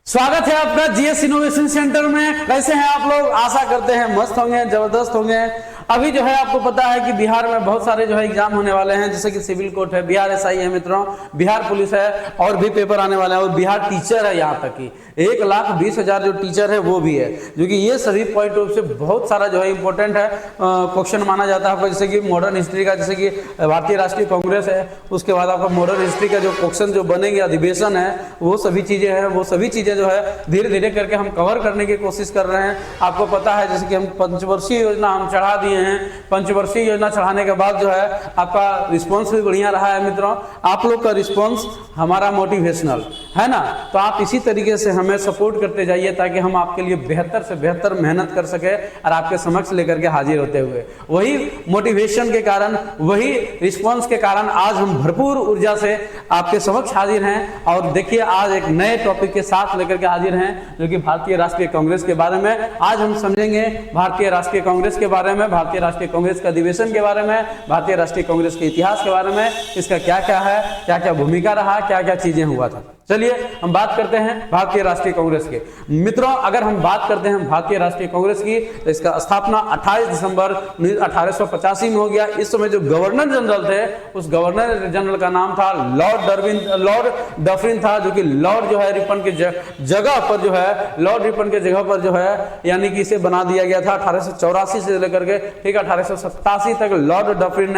स्वागत है आपका जीएस इनोवेशन सेंटर में। कैसे हैं आप लोग? आशा करते हैं मस्त होंगे, जबरदस्त होंगे। अभी जो है आपको पता है कि बिहार में बहुत सारे जो है एग्जाम होने वाले हैं, जैसे कि सिविल कोर्ट है, बिहार एसआई है मित्रों, बिहार पुलिस है, और भी पेपर आने वाले हैं। और बिहार टीचर है, यहाँ तक कि 1,20,000 जो टीचर है वो भी है, जो कि ये सभी पॉइंट ऑफ से बहुत सारा जो है इंपॉर्टेंट है क्वेश्चन माना जाता है आपको। जैसे कि मॉडर्न हिस्ट्री का, जैसे कि भारतीय राष्ट्रीय कांग्रेस है, उसके बाद आपका मॉडर्न हिस्ट्री का जो क्वेश्चन जो बनेंगे, अधिवेशन है, वो सभी चीजें हैं। वो सभी चीजें जो है धीरे धीरे करके हम कवर करने की कोशिश कर रहे हैं। आपको पता है जैसे कि हम पंचवर्षीय योजना हम चढ़ा दिए हैं। पंचवर्षीय योजना चढ़ाने के बाद जो है आपका रिस्पॉन्स भी बढ़िया रहा है मित्रों। आप लोग का रिस्पॉन्स हमारा मोटिवेशनल है ना, तो आप इसी तरीके से हमें सपोर्ट करते जाइए ताकि हम आपके लिए बेहतर से बेहतर मेहनत कर सके और आपके समक्ष लेकर के हाजिर होते हुए, वही मोटिवेशन के कारण, वही रिस्पॉन्स के कारण आज हम भरपूर ऊर्जा से आपके समक्ष हाजिर हैं। और देखिए आज एक नए टॉपिक के साथ लेकर के हाजिर हैं, जो कि भारतीय राष्ट्रीय कांग्रेस के बारे में आज हम समझेंगे। भारतीय राष्ट्रीय कांग्रेस के बारे में, भारतीय राष्ट्रीय कांग्रेस का अधिवेशन के बारे में, भारतीय राष्ट्रीय कांग्रेस के इतिहास के बारे में, इसका क्या क्या है, क्या क्या भूमिका रहा, क्या क्या चीजें हुआ था। चलिए हम बात करते हैं भारतीय राष्ट्रीय कांग्रेस के। मित्रों अगर हम बात करते हैं भारतीय राष्ट्रीय कांग्रेस की, तो इसका स्थापना 28 दिसंबर 1885 में हो गया। इस समय जो गवर्नर जनरल थे, उस गवर्नर जनरल का नाम था लॉर्ड डफरिन था, जो कि लॉर्ड जो है रिपन के जगह पर जो है, लॉर्ड रिपन के जगह पर जो है, यानी कि इसे बना दिया गया था 1884 से लेकर के ठीक 1887 तक लॉर्ड डफरिन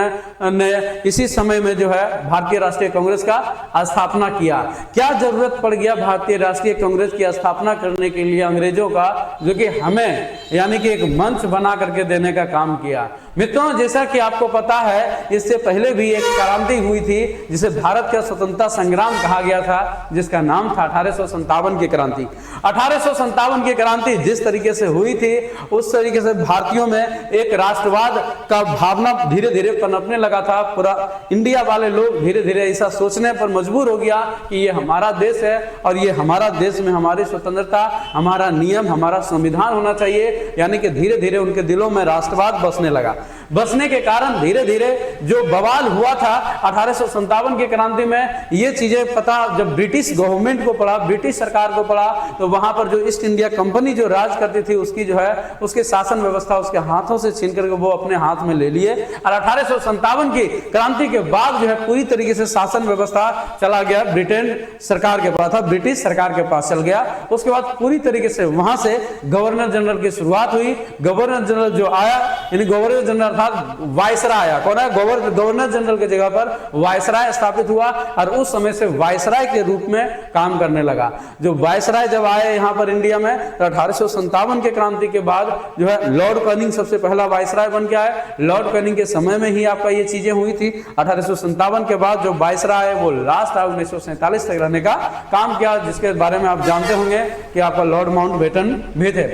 ने इसी समय में जो है भारतीय राष्ट्रीय कांग्रेस का स्थापना किया। क्या जरूरत पड़ गया भारतीय राष्ट्रीय कांग्रेस की स्थापना करने के लिए अंग्रेजों का, जो कि हमें यानी कि एक मंच बना करके देने का काम किया। मित्रों जैसा कि आपको पता है, इससे पहले भी एक क्रांति हुई थी जिसे भारत का स्वतंत्रता संग्राम कहा गया था, जिसका नाम था 1857 की क्रांति। 1857 की क्रांति जिस तरीके से हुई थी, उस तरीके से भारतीयों में एक राष्ट्रवाद का भावना धीरे धीरे पनपने लगा था। पूरा इंडिया वाले लोग धीरे धीरे ऐसा सोचने पर मजबूर हो गया कि ये हमारा देश है और ये हमारा देश में हमारी स्वतंत्रता, हमारा नियम, हमारा संविधान होना चाहिए। यानी कि धीरे धीरे उनके दिलों में राष्ट्रवाद बसने लगा। बसने के कारण धीरे धीरे जो बवाल हुआ था 1857 की क्रांति में, ये चीजें पता जब ब्रिटिश गवर्नमेंट को पड़ा, ब्रिटिश सरकार को पड़ा, तो वहां पर जो ईस्ट इंडिया कंपनी जो राज करती थी, उसकी जो है उसके शासन व्यवस्था उसके हाथों से छीन करके वो अपने हाथ में ले लिए। और 1857 की क्रांति के बाद जो है पूरी तरीके से शासन व्यवस्था चला गया ब्रिटेन सरकार के पास था, ब्रिटिश सरकार के पास चल गया। उसके बाद पूरी तरीके से वहां से गवर्नर जनरल की शुरुआत हुई। गवर्नर जनरल जो आया, यानी गवर्नर जनरल अर्थात वायसराय आया। कौन है? गवर्नर जनरल की जगह पर वायसराय स्थापित हुआ और उस समय से वायसराय के रूप में काम करने लगा। जो वायसराय जब आए यहाँ पर इंडिया में, तो 1857 के क्रांति के बाद जो है लॉर्ड कैनिंग सबसे पहला वायसराय बन के आए। लॉर्ड कैनिंग के समय में ही आपका ये चीजें हुई थी। 1857 के बाद जो वायसराय है वो लास्ट 1947 तक रहने का काम किया, जिसके बारे में आप जानते होंगे कि आपका लॉर्ड माउंटबेटन भी थे।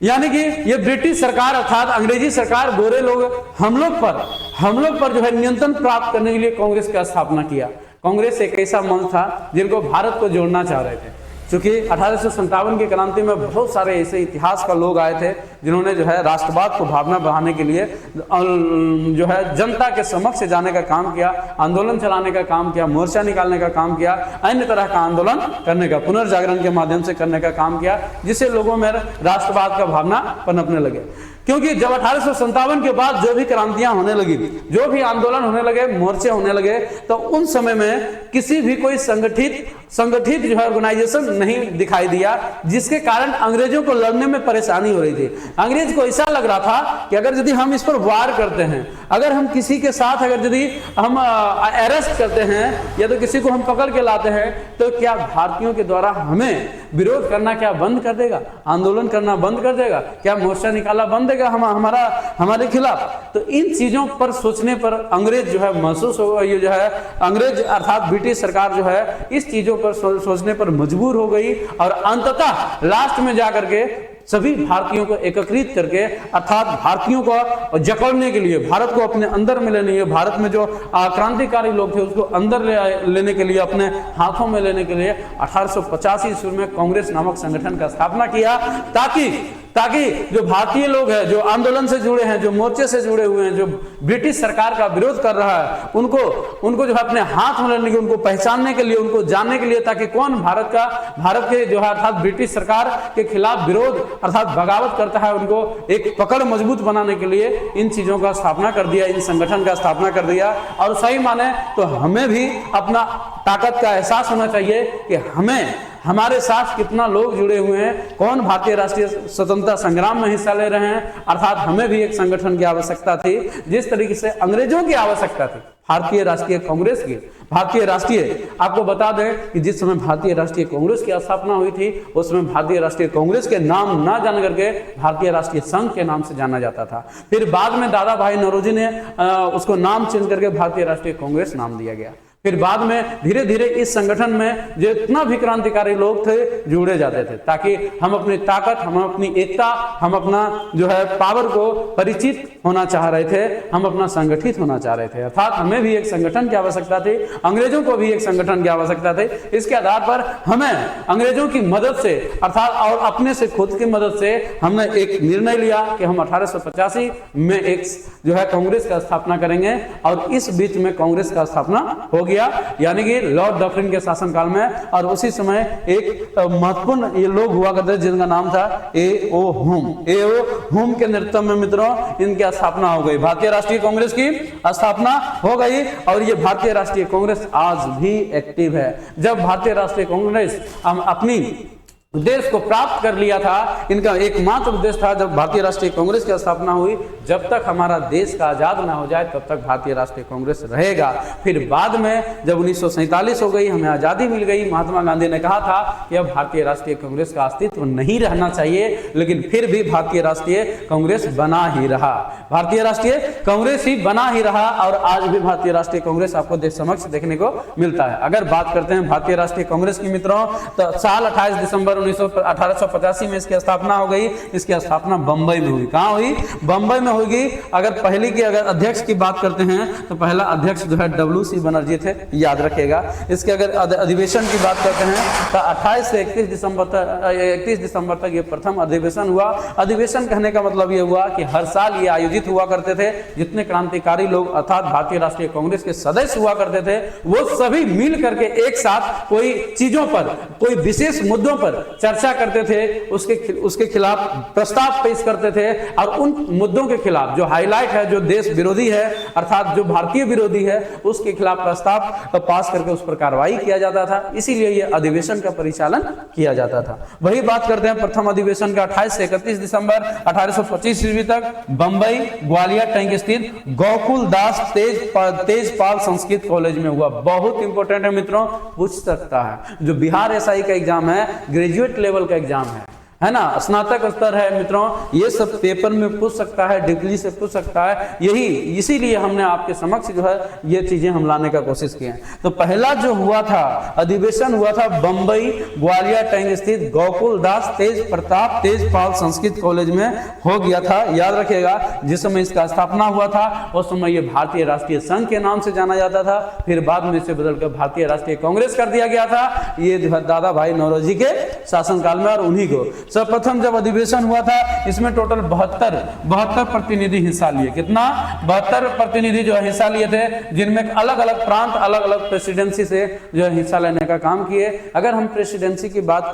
यानी कि ये ब्रिटिश सरकार अर्थात अंग्रेजी सरकार गोरे लोग हम लोग पर जो है नियंत्रण प्राप्त करने के लिए कांग्रेस की स्थापना किया। कांग्रेस एक ऐसा मंच था जिनको भारत को जोड़ना चाह रहे थे। क्योंकि 1857 की क्रांति में बहुत सारे ऐसे इतिहास का लोग आए थे जिन्होंने जो है राष्ट्रवाद को भावना बढ़ाने के लिए जो है जनता के समक्ष जाने का काम किया, आंदोलन चलाने का काम किया, मोर्चा निकालने का काम किया, अन्य तरह का आंदोलन करने का, पुनर्जागरण के माध्यम से करने का काम किया, जिससे लोगों में राष्ट्रवाद का भावना पनपने लगे। क्योंकि जब 1857 के बाद जो भी क्रांतियां होने लगी, जो भी आंदोलन होने लगे, मोर्चे होने लगे, तो उन समय में किसी भी कोई संगठित जो है ऑर्गेनाइजेशन नहीं दिखाई दिया, जिसके कारण अंग्रेजों को लड़ने में परेशानी हो रही थी। अंग्रेज को ऐसा लग रहा था कि अगर यदि हम इस पर वार करते हैं, अगर हम किसी के साथ अगर यदि हम अरेस्ट करते हैं या तो किसी को हम पकड़ के लाते हैं, तो क्या भारतीयों के द्वारा हमें विरोध करना क्या बंद कर देगा, आंदोलन करना बंद कर देगा, क्या मोर्चा निकाला बंद देगा हमारे खिलाफ। तो इन चीजों पर सोचने पर अंग्रेज जो है महसूस हो, ये जो है अंग्रेज अर्थात ब्रिटिश सरकार जो है इस चीजों पर सोचने पर मजबूर हो गई और अंततः लास्ट में जाकर के सभी भारतीयों को एकत्रित करके अर्थात भारतीयों को जकड़ने के लिए, भारत को अपने अंदर में लेने के लिए, भारत में जो क्रांतिकारी लोग थे उसको अंदर लेने के लिए, अपने हाथों में लेने के लिए 1885 ईस्वी में कांग्रेस नामक संगठन का स्थापना किया, ताकि ताकि जो भारतीय लोग हैं, जो आंदोलन से जुड़े हैं, जो मोर्चे से जुड़े हुए हैं, जो ब्रिटिश सरकार का विरोध कर रहा है, उनको जो है अपने हाथ में लेने के, उनको पहचानने के लिए, उनको जानने के लिए, ताकि कौन भारत के जो है अर्थात ब्रिटिश सरकार के खिलाफ विरोध अर्थात बगावत करता है, उनको एक पकड़ मजबूत बनाने के लिए इन चीजों का स्थापना कर दिया, इन संगठन का स्थापना कर दिया। और सही माने तो हमें भी अपना ताकत का एहसास होना चाहिए कि हमारे साथ कितना लोग जुड़े हुए हैं, कौन भारतीय राष्ट्रीय स्वतंत्रता संग्राम में हिस्सा ले रहे हैं। अर्थात हमें भी एक संगठन की आवश्यकता थी, जिस तरीके से अंग्रेजों की आवश्यकता थी भारतीय राष्ट्रीय कांग्रेस की। भारतीय राष्ट्रीय, आपको बता दें कि जिस समय भारतीय राष्ट्रीय कांग्रेस की स्थापना हुई थी, उस समय भारतीय राष्ट्रीय कांग्रेस के नाम ना जान करके भारतीय राष्ट्रीय संघ के नाम से जाना जाता था। फिर बाद में दादा भाई नौरोजी ने उसको नाम चेंज करके भारतीय राष्ट्रीय कांग्रेस नाम दिया गया। फिर बाद में धीरे धीरे इस संगठन में जितना भी क्रांतिकारी लोग थे जुड़े जाते थे, ताकि हम अपनी ताकत, हम अपनी एकता, हम अपना जो है पावर को परिचित होना चाह रहे थे, हम अपना संगठित होना चाह रहे थे। अर्थात हमें भी एक संगठन की आवश्यकता थी, अंग्रेजों को भी एक संगठन की आवश्यकता थी। इसके आधार पर हमें अंग्रेजों की मदद से अर्थात और अपने से खुद की मदद से हमने एक निर्णय लिया कि हम 1885 में एक जो है कांग्रेस का स्थापना करेंगे। और इस बीच में कांग्रेस का स्थापना हो गया, यानी कि लॉर्ड डफरिन के शासनकाल में। और उसी समय एक महत्वपूर्ण ये लोग हुआ करते जिनका नाम था A.O. हुम के नेतृत्व में मित्रों इनकी स्थापना हो गई, भारतीय राष्ट्रीय कांग्रेस की स्थापना हो गई। और ये भारतीय राष्ट्रीय कांग्रेस आज भी एक्टिव है। जब भारतीय राष्ट्रीय कांग्रेस अपनी उद्देश्य को प्राप्त कर लिया था, इनका एकमात्र उद्देश्य था जब भारतीय राष्ट्रीय कांग्रेस की स्थापना हुई, जब तक हमारा देश का आजाद ना हो जाए तब तक भारतीय राष्ट्रीय कांग्रेस रहेगा। फिर बाद में जब 1947 हो गई, हमें आजादी मिल गई, महात्मा गांधी ने कहा था कि अब भारतीय राष्ट्रीय कांग्रेस का अस्तित्व नहीं रहना चाहिए, लेकिन फिर भी भारतीय राष्ट्रीय कांग्रेस बना ही रहा, भारतीय राष्ट्रीय कांग्रेस ही बना ही रहा। और आज भी भारतीय राष्ट्रीय कांग्रेस आपको देश समक्ष देखने को मिलता है। अगर बात करते हैं भारतीय राष्ट्रीय कांग्रेस की मित्रों, तो साल 28 दिसंबर 1885 में इसकी स्थापना हो गई। इसकी स्थापना बंबई में हुई। कहां हुई? बंबई में होगी। अगर पहले की अगर अध्यक्ष की बात करते हैं तो पहला अध्यक्ष जो है WC बनर्जी थे, याद रखिएगा। इसके अगर अधिवेशन की बात करते हैं तो 28 से 31 दिसंबर तक ये प्रथम अधिवेशन हुआ। अधिवेशन कहने का मतलब ये हुआ कि हर साल ये आयोजित हुआ करते थे। जितने क्रांतिकारी लोग अर्थात भारतीय राष्ट्रीय कांग्रेस के सदस्य हुआ करते थे, वो सभी मिल करके एक साथ कोई चीजों पर, कोई विशेष मुद्दों पर चर्चा करते थे, उसके खिलाफ प्रस्ताव पेश करते थे। और उन मुद्दों के खिलाफ जो हाईलाइट है, जो देश विरोधी है अर्थात जो भारतीय विरोधी है, उसके खिलाफ प्रस्ताव पास करके उस पर कार्रवाई किया जाता था। इसीलिए यह अधिवेशन का परिचालन किया जाता था। वही बात करते हैं प्रथम अधिवेशन का 28 से 31 दिसंबर 1825 ईस्वी तक बंबई ग्वालियर टैंक स्थित गोकुल दास तेजपाल संस्कृत कॉलेज में हुआ। बहुत इंपॉर्टेंट है मित्रों, पूछ सकता है। जो बिहार SI का एग्जाम है, ग्रेजुएट लेवल का एग्जाम है ना, स्नातक स्तर है मित्रों, ये सब पेपर में पूछ सकता है, डिग्री से पूछ सकता है। इसीलिए हमने आपके समक्ष जो है ये चीजें हम लाने का कोशिश किए। तो पहला जो हुआ था अधिवेशन हुआ था बंबई ग्वालियर टैंक स्थित गोकुल दास तेजपाल संस्कृत कॉलेज में हो गया था, याद रखिएगा। जिस समय इसका स्थापना हुआ था उस समय ये भारतीय राष्ट्रीय संघ के नाम से जाना जाता था। फिर बाद में इसे बदलकर भारतीय राष्ट्रीय कांग्रेस कर दिया गया था, ये जो है दादा भाई नौरोजी के शासनकाल में। और उन्हीं को सर्वप्रथम जब अधिवेशन हुआ था, इसमें टोटल 72 प्रतिनिधि हिस्सा लिए। कितना? 72 प्रतिनिधि जो हिस्सा लिए थे, जिनमें अलग अलग प्रांत, अलग अलग प्रेसिडेंसी से जो हिस्सा लेने का काम किए। अगर हम प्रेसिडेंसी की बात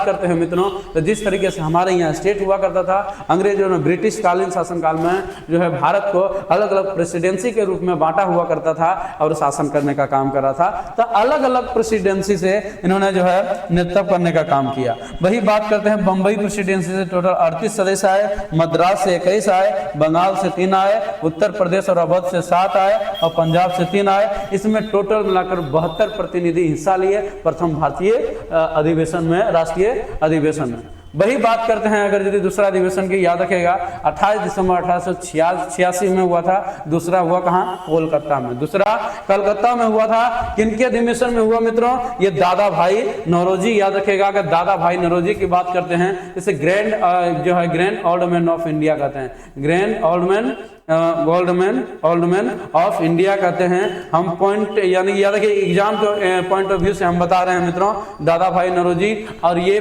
करते हैं मित्रों, तो जिस तरीके से हमारे यहाँ स्टेट हुआ करता था, अंग्रेजों ने ब्रिटिश कालीन शासनकाल में जो है भारत को अलग अलग प्रेसिडेंसी के रूप में बांटा हुआ करता था और शासन करने का काम कर रहा था। तो अलग अलग प्रेसिडेंसी से इन्होंने जो है नेतृत्व करने का काम किया। वही बात करते हैं बंबई प्रेसिडेंसी से टोटल 38 सदस्य आए, मद्रास से 21 आए, बंगाल से 3 आए, उत्तर प्रदेश और अवध से 7 आए और पंजाब से 3 आए। इसमें टोटल मिलाकर 72 प्रतिनिधि हिस्सा लिए प्रथम भारतीय अधिवेशन में, राष्ट्रीय अधिवेशन में। वही बात करते हैं अगर यदि दूसरा अधिवेशन की, याद रखेगा 28 दिसंबर 1886 में हुआ था। दूसरा हुआ कहाँ? कोलकाता में। दूसरा कलकत्ता में हुआ था। किनके अधिवेशन में हुआ मित्रों? ये दादा भाई नौरोजी, याद रखेगा। अगर दादा भाई नौरोजी की बात करते हैं, इसे grand old man of India कहते हैं। Grand old man of India कहते हैं। हम पॉइंट यानी याद रखिए, एग्जाम के पॉइंट ऑफ व्यू से हम बता रहे हैं मित्रों, दादा भाई नौरोजी। और ये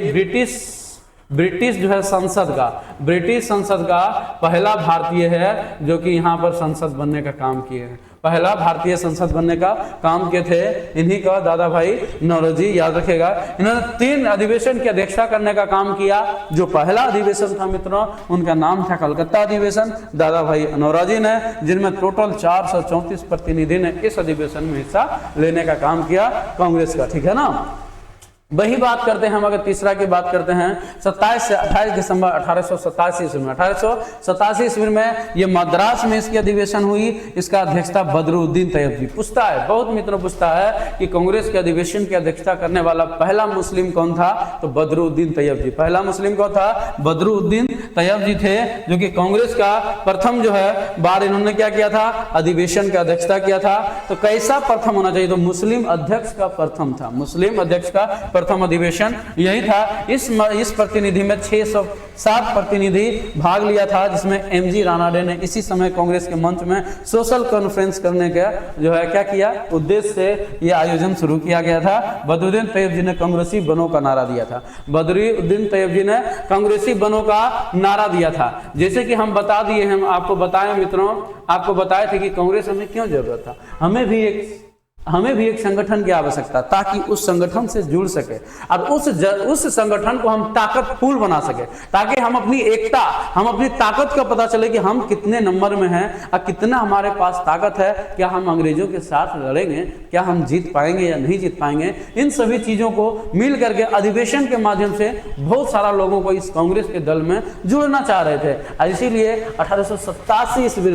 ब्रिटिश जो है संसद का, ब्रिटिश संसद का पहला भारतीय है जो कि यहाँ पर संसद बनने का काम किए हैं, पहला भारतीय संसद बनने का काम किए थे इन्हीं का दादा भाई नौरोजी, याद रखेगा। इन्होंने 3 अधिवेशन की अध्यक्षता करने का काम किया। जो पहला अधिवेशन था मित्रों उनका नाम था कलकत्ता अधिवेशन, दादा भाई नौरोजी ने, जिनमें टोटल 434 प्रतिनिधि ने इस अधिवेशन में हिस्सा लेने का काम किया कांग्रेस का, ठीक है ना। वही बात करते हैं हम, अगर तीसरा की बात करते हैं 27 से 28 दिसंबर 1887 ईस्वी में, 1887 ईस्वी में ये मद्रास में इसकी अधिवेशन हुई। इसका अध्यक्षता बदरुद्दीन तैयब जी। पूछता है, बहुत मित्रों पूछता है कि कांग्रेस के अधिवेशन की अध्यक्षता करने वाला पहला मुस्लिम कौन था, तो बदरुद्दीन तैयब जी। पहला मुस्लिम कौन था, बदरुद्दीन तैयब जी थे, जो कि कांग्रेस का प्रथम जो है बार इन्होंने क्या किया था, अधिवेशन की अध्यक्षता किया था। तो कैसा प्रथम होना चाहिए, तो मुस्लिम अध्यक्ष का प्रथम था, मुस्लिम अध्यक्ष का प्रथम अधिवेशन यही था। इस प्रतिनिधि में 607 प्रतिनिधि भाग लिया था, जिसमें एमजी रानाडे ने इसी समय कांग्रेस के मंच में सोशल कॉन्फ्रेंस करने का जो है क्या किया, उद्देश्य से यह आयोजन शुरू किया गया था। बदरुद्दीन तैयब जी ने कांग्रेसी बनो का नारा दिया था, बदरुद्दीन तैयब जी ने कांग्रेसी बनो का नारा दिया था। जैसे कि हम बता दिए, हम आपको बताए मित्रों, आपको बताए थे कि कांग्रेस हमें क्यों जरूरत था, हमें भी एक संगठन की आवश्यकता, ताकि उस संगठन से जुड़ सके और उस संगठन को हम ताकतफुल बना सके, ताकि हम अपनी एकता, हम अपनी ताकत का पता चले कि हम कितने नंबर में हैं और कितना हमारे पास ताकत है, क्या हम अंग्रेजों के साथ लड़ेंगे, क्या हम जीत पाएंगे या नहीं जीत पाएंगे। इन सभी चीजों को मिल करके अधिवेशन के माध्यम से बहुत सारा लोगों को इस कांग्रेस के दल में जुड़ना चाह रहे थे। और इसीलिए 1887 ईस्वी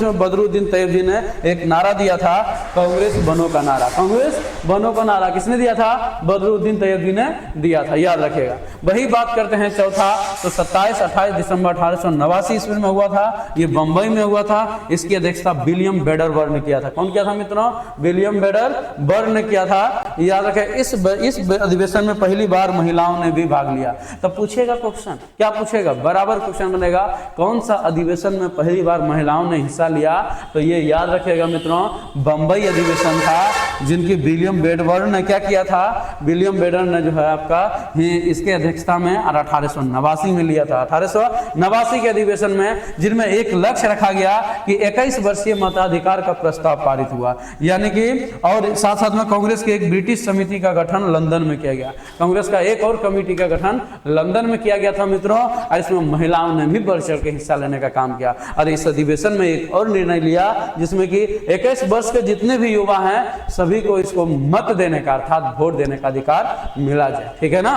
में बदरुद्दीन तैयब जी ने एक नारा दिया था, कांग्रेस बनो का नारा। कांग्रेस बनो का नारा किसने दिया था, बदरुद्दीन तैयब जी ने दिया था, याद रखिएगा। वही बात करते हैं चौथा, तो 27-28 दिसंबर 1889 ईस्वी में हुआ था, ये बंबई में हुआ था। इसकी अध्यक्षता विलियम बेडरवर्थ ने किया था। कौन किया था मित्रों, विलियम बेडरवर्थ ने किया था, याद रखें। इस अधिवेशन में पहली बार महिलाओं ने भी भाग लिया। तो पूछेगा क्वेश्चन, क्या पूछेगा, बराबर क्वेश्चन बनेगा, कौन सा अधिवेशन में पहली बार महिलाओं ने हिस्सा लिया, तो ये याद रखिएगा मित्रों, बंबई अधिवेशन था, जिनकी विलियम बेडवर्थ ने क्या किया था, विलियम बेडवर्थ ने जो है आपका इसके अध्यक्षता में 1889 में लिया था। 1889 के अधिवेशन में, जिनमें एक लक्ष्य रखा गया कि 21 वर्षीय मताधिकार का प्रस्ताव पारित हुआ, यानी कि, और साथ साथ में कांग्रेस की एक ब्रिटिश समिति का गठन लंदन में किया गया। कांग्रेस का एक और कमेटी का गठन लंदन में किया गया था मित्रों, और इसमें महिलाओं ने भी बढ़ चढ़ के हिस्सा लेने का काम किया। और इस अधिवेशन में एक और निर्णय लिया, जिसमें कि 21 वर्ष के जितने भी युवा हैं सभी को इसको मत देने का, अर्थात वोट देने का अधिकार मिला जाए, ठीक है ना।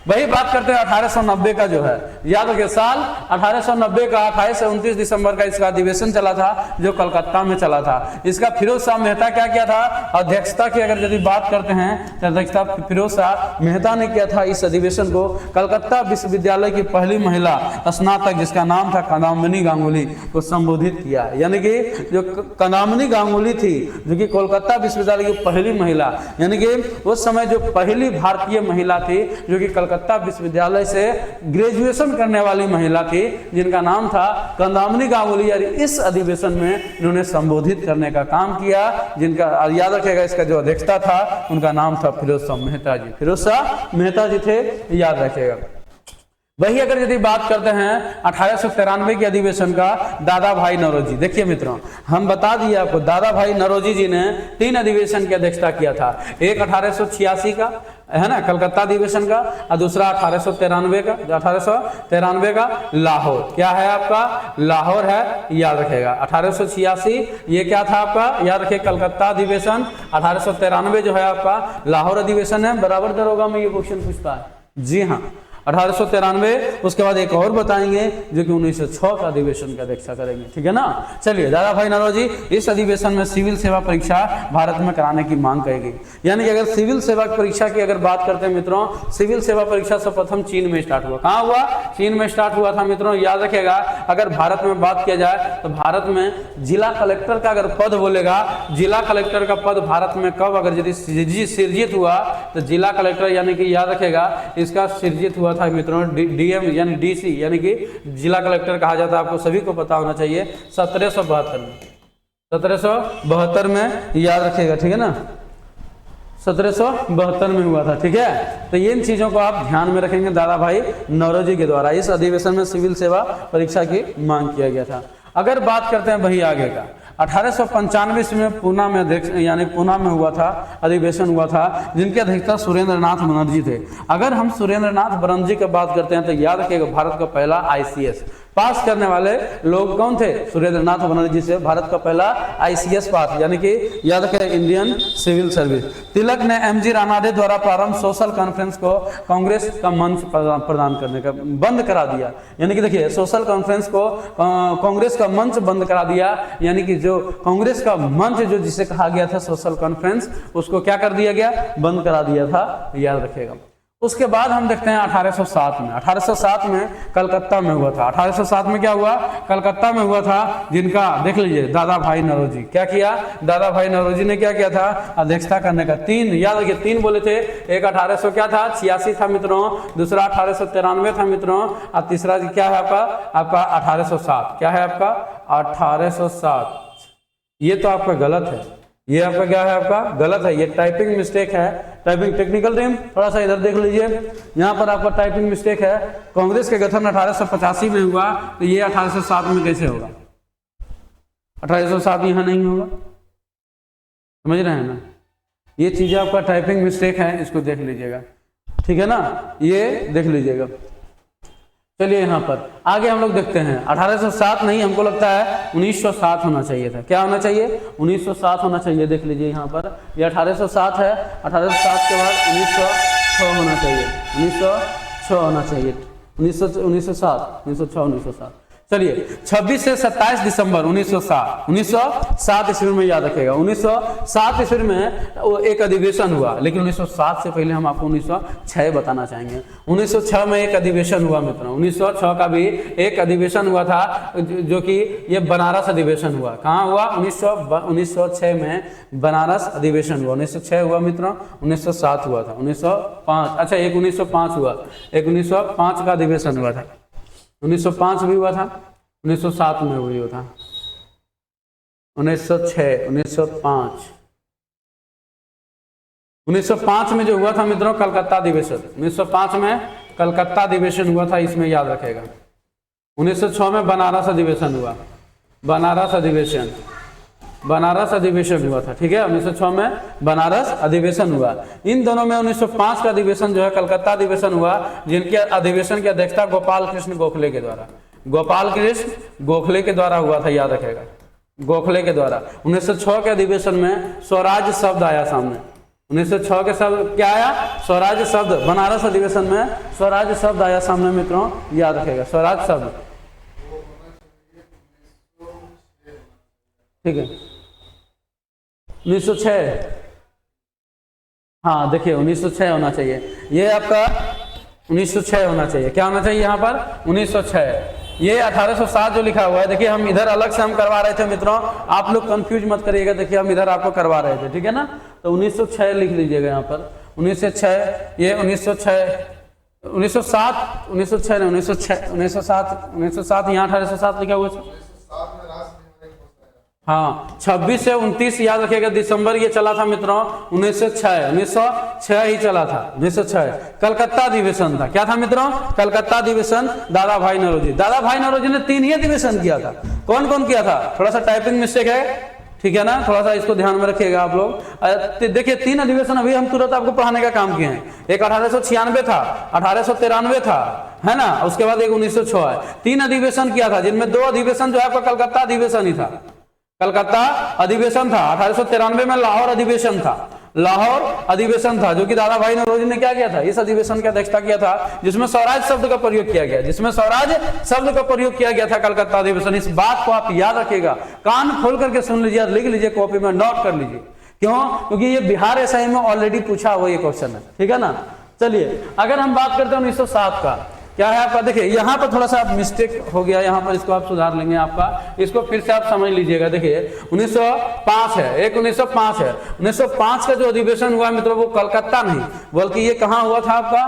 वही बात करते हैं 1890 का जो है, याद रखिए साल 1890 का 28 से 29 दिसंबर का इसका अधिवेशन चला था, जो कलकत्ता में चला था। इसका फिरोज शाह मेहता क्या किया था, अध्यक्षता की अगर यदि बात करते हैं तो अध्यक्षता फिरोज शाह मेहता ने किया था। इस अधिवेशन को कलकत्ता विश्वविद्यालय की पहली महिला स्नातक, जिसका नाम था कदामिनी गांगुली, को संबोधित किया। यानी कि जो कदामिनी गांगुली थी, जो कि कोलकाता विश्वविद्यालय की पहली महिला, यानी कि उस समय जो पहली भारतीय महिला थी, जो कि कलकत्ता विश्वविद्यालय से ग्रेजुएशन करने वाली महिला थी, जिनका नाम था कदामिनी गांगुली। इस अधिवेशन में इन्होंने संबोधित करने का काम किया, जिनका याद रखेगा, इसका जो अध्यक्षता था उनका नाम था फिरोज शाह मेहता जी। फिरोज शाह मेहता जी थे, याद रखेगा। वही अगर यदि बात करते हैं 1893 के अधिवेशन का, दादा भाई नौरोजी। देखिए मित्रों, हम बता दिए आपको, दादा भाई नौरोजी जी ने 3 अधिवेशन की अध्यक्षता किया था। एक 1886 का है ना, कलकत्ता अधिवेशन का, और दूसरा 1893 का लाहौर। क्या है आपका, लाहौर है, याद रखेगा। 1886 ये क्या था आपका, याद रखिए, कलकत्ता अधिवेशन। 1893 जो है आपका लाहौर अधिवेशन है। बराबर दरोगा में ये क्वेश्चन पूछता है, जी हाँ, 1893। उसके बाद एक और बताएंगे जो कि 1906 का अधिवेशन की अध्यक्षता करेंगे, ठीक है ना। चलिए, दादा भाई नौरोजी, इस अधिवेशन में सिविल सेवा परीक्षा भारत में कराने की मांग की गई। यानी कि अगर सिविल सेवा परीक्षा की अगर बात करते हैं मित्रों, सिविल सेवा परीक्षा सर्वप्रथम चीन में स्टार्ट हुआ। कहाँ हुआ, चीन में स्टार्ट हुआ था मित्रों, याद रखिएगा। अगर भारत में बात किया जाए तो भारत में जिला कलेक्टर का अगर पद बोलेगा, जिला कलेक्टर का पद भारत में कब अगर यदि सृजित हुआ, तो जिला कलेक्टर यानी कि याद रखेगा, इसका सृजित हुआ था मित्रों डीएम यानी डीसी, यानी कि जिला कलेक्टर कहा जाता है। आपको सभी को पता होना चाहिए, 1772 में, 1772 में, याद रखिएगा, ठीक है ना। 1772 में हुआ था। ठीक है, तो इन चीजों को आप ध्यान में रखेंगे। दादा भाई नौरोजी के द्वारा इस अधिवेशन में सिविल सेवा परीक्षा की मांग किया गया था। अगर बात करते हैं भाई आगे का, 1895 में पूना में यानी पूना में हुआ था, अधिवेशन हुआ था, जिनके अध्यक्षता सुरेंद्र नाथ बनर्जी थे। अगर हम सुरेंद्र नाथ बनर्जी की बात करते हैं तो याद रखिएगा भारत का पहला ICS पास करने वाले लोग कौन थे? सुरेंद्र नाथ बनर्जी से भारत का पहला ICS पास, यानी कि याद रखें इंडियन सिविल सर्विस। तिलक ने MG रानाडे द्वारा प्रारंभ सोशल कॉन्फ्रेंस को कांग्रेस का मंच प्रदान करने का बंद करा दिया, यानी कि देखिए सोशल कॉन्फ्रेंस को कांग्रेस का मंच बंद करा दिया, यानी कि जो कांग्रेस का मंच जो जिसे कहा गया था सोशल कॉन्फ्रेंस, उसको क्या कर दिया गया? बंद करा दिया था, याद रखिएगा। उसके बाद हम देखते हैं 1807 में। 1807 में कलकत्ता में हुआ था। 1807 में क्या हुआ? कलकत्ता में हुआ था, जिनका देख लीजिए दादा भाई नौरोजी। क्या किया? दादा भाई नौरोजी ने क्या किया था? अध्यक्षता करने का। तीन याद रखिए, तीन बोले थे। एक 1800 क्या था? 86 था मित्रों, दूसरा 1893 था मित्रों, और तीसरा क्या है आपका 1807। क्या है आपका? 1807। ये तो आपका गलत है, ये आपका क्या है? आपका गलत है, ये टाइपिंग मिस्टेक है। टाइपिंग टेक्निकल टीम थोड़ा सा इधर देख लीजिए, यहाँ पर आपका टाइपिंग मिस्टेक है। कांग्रेस के गठन 1885 में हुआ, तो ये 1807 में कैसे होगा? 1807 यहाँ नहीं होगा, समझ रहे हैं ना? ये चीजें आपका टाइपिंग मिस्टेक है, इसको देख लीजिएगा, ठीक है ना? ये देख लीजिएगा। चलिए यहाँ पर आगे हम लोग देखते हैं। 1807 नहीं, हमको लगता है 1907 होना चाहिए था। क्या होना चाहिए? 1907 होना चाहिए। देख लीजिए यहाँ पर, ये 1807 है। 1807 के बाद 1906 होना चाहिए, 1906 होना चाहिए, 1907। चलिए 26 से 27 दिसंबर 1907 ईस्वी में, याद रखेगा 1907 ईस्वी में एक अधिवेशन हुआ। लेकिन 1907 से पहले हम आपको 1906 बताना चाहेंगे। 1906 में एक अधिवेशन हुआ मित्रों, 1906 का भी एक अधिवेशन हुआ था, जो कि ये बनारस अधिवेशन हुआ। कहाँ हुआ? 1906 में बनारस अधिवेशन हुआ। 1906 हुआ मित्रों, 1907 हुआ था, 1905। अच्छा, एक 1905 हुआ, एक 1905 का अधिवेशन हुआ था। 1905 भी हुआ था, 1907 में भी हुआ था, 1906, 1905। 1905 में जो हुआ था मित्रों कलकत्ता अधिवेशन, 1905 में कलकत्ता अधिवेशन हुआ था, इसमें याद रखेगा। 1906 में बनारस अधिवेशन हुआ, बनारस अधिवेशन हुआ था, ठीक है। 1906 में बनारस अधिवेशन हुआ। इन दोनों में 1905 का अधिवेशन जो है कलकत्ता अधिवेशन हुआ, जिनके अधिवेशन की अध्यक्षता गोपाल कृष्ण गोखले के द्वारा, गोपाल कृष्ण गोखले के द्वारा हुआ था, याद रखेगा, गोखले के द्वारा। 1906 के अधिवेशन में स्वराज शब्द आया सामने। 1906 के शब्द क्या आया? स्वराज शब्द। बनारस अधिवेशन में स्वराज शब्द आया सामने मित्रों, याद रखेगा, स्वराज शब्द, ठीक है। 1906, हाँ देखिए 1906 होना चाहिए, ये आपका 1906 होना चाहिए। क्या होना चाहिए यहाँ पर? 1906। ये 1807 जो लिखा हुआ है, देखिए हम इधर अलग से हम करवा रहे थे मित्रों, आप लोग कंफ्यूज मत करिएगा। देखिए हम इधर आपको करवा रहे थे, ठीक है ना? तो 1906 लिख लीजिएगा यहाँ पर, 1906, ये 1906, 1907, 1906 नहीं, 1907 यहाँ 1807 लिखा हुआ है। हाँ, 26 से 29 याद रखिएगा दिसंबर ये चला था मित्रों, 1906 ही चला था, 1906 कलकत्ता अधिवेशन था। क्या था मित्रों? कलकत्ता अधिवेशन। दादा भाई नौरोजी, दादा भाई नौरोजी ने 3 ही अधिवेशन किया था। कौन कौन किया था? थोड़ा सा टाइपिंग मिस्टेक है, ठीक है ना, थोड़ा सा इसको ध्यान में रखिएगा आप लोग। देखिए 3 अधिवेशन अभी हम तुरंत आपको पढ़ाने का काम किए हैं। एक 1896 था, 1893 था, है ना, उसके बाद एक 1906 है। 3 अधिवेशन किया था, जिनमें 2 अधिवेशन जो है आपका कलकत्ता अधिवेशन ही था, कलकत्ता अधिवेशन था। 1893 में लाहौर अधिवेशन था, लाहौर अधिवेशन था, जो कि दादा भाई नौरोजी ने क्या किया था? इस अधिवेशन की अध्यक्षता किया था, जिसमें स्वराज शब्द का प्रयोग किया गया, जिसमें स्वराज शब्द का प्रयोग किया गया था, कलकत्ता अधिवेशन। इस बात को आप याद रखिएगा, कान खोल करके सुन लीजिए, लिख लीजिए, कॉपी में नोट कर लीजिए। क्यों? क्योंकि ये बिहार एसआई में ऑलरेडी पूछा हुआ ये क्वेश्चन है, ठीक है ना। चलिए अगर हम बात करते हैं 1907 का, क्या है आपका? देखिए यहाँ पर थोड़ा सा मिस्टेक हो गया, यहाँ पर इसको आप सुधार लेंगे, आपका इसको फिर से आप समझ लीजिएगा। देखिए 1905 है, एक 1905 है। 1905 का जो अधिवेशन हुआ मित्रों, वो कलकत्ता नहीं बल्कि ये कहाँ हुआ था आपका?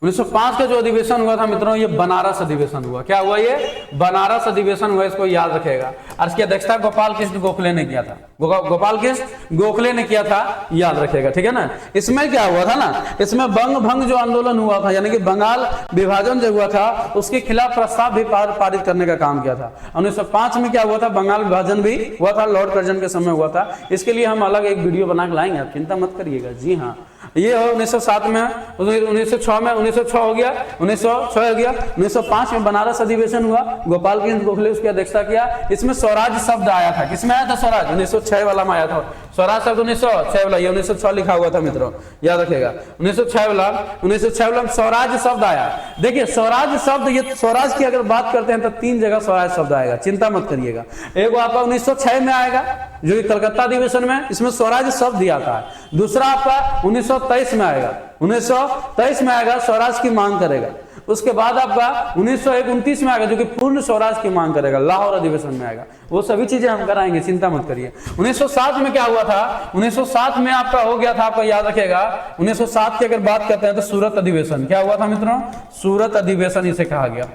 1905 का जो अधिवेशन हुआ था मित्रों, ये बनारस अधिवेशन हुआ। क्या हुआ? ये बनारस अधिवेशन हुआ, इसको याद रखेगा। और इसकी अध्यक्षता गोपाल कृष्ण गोखले ने किया था। गोपाल कृष्ण गोखले ने किया था, याद रखेगा, ठीक है ना। इसमें क्या हुआ था ना, इसमें बंग भंग जो आंदोलन हुआ था, यानी कि बंगाल विभाजन जो हुआ था उसके खिलाफ प्रस्ताव भी पारित करने का काम किया था। 1905 में क्या हुआ था, बंगाल विभाजन भी हुआ था, लॉर्ड कर्जन के समय हुआ था। इसके लिए हम अलग एक वीडियो बना के लाएंगे, आप चिंता मत करिएगा। जी हाँ, ये हो 1907 में, 1906 में, 1906 हो गया, 1906 हो गया, 1905 में बनारस अधिवेशन हुआ, गोपाल कृष्ण गोखले उसकी अध्यक्षता किया। इसमें स्वराज शब्द आया था। किसमें आया था स्वराज? 1906 वाला में आया था स्वराज शब्द, 1906 वाला, ये 1906 लिखा हुआ था मित्रों, याद रखेगा। 1906 वाला स्वराज शब्द आया। देखिए स्वराज शब्द, ये स्वराज की अगर बात करते हैं तो 3 जगह स्वराज शब्द आएगा, चिंता मत करिएगा। एक आपका 1906 में आएगा जो कि कलकत्ता अधिवेशन में, इसमें स्वराज शब्द दिया था। दूसरा आपका 1923 में आएगा, 1923 में आएगा, स्वराज की मांग करेगा। उसके बाद आपका 1929 में आएगा जो कि पूर्ण स्वराज की मांग करेगा, लाहौर अधिवेशन में आएगा। वो सभी चीजें हम कराएंगे, चिंता मत करिए। 1907 में क्या हुआ था? 1907 में आपका हो गया था, आपका याद रखेगा। 1907 की अगर बात करते हैं तो सूरत अधिवेशन। क्या हुआ था मित्रों? सूरत अधिवेशन इसे कहा गया,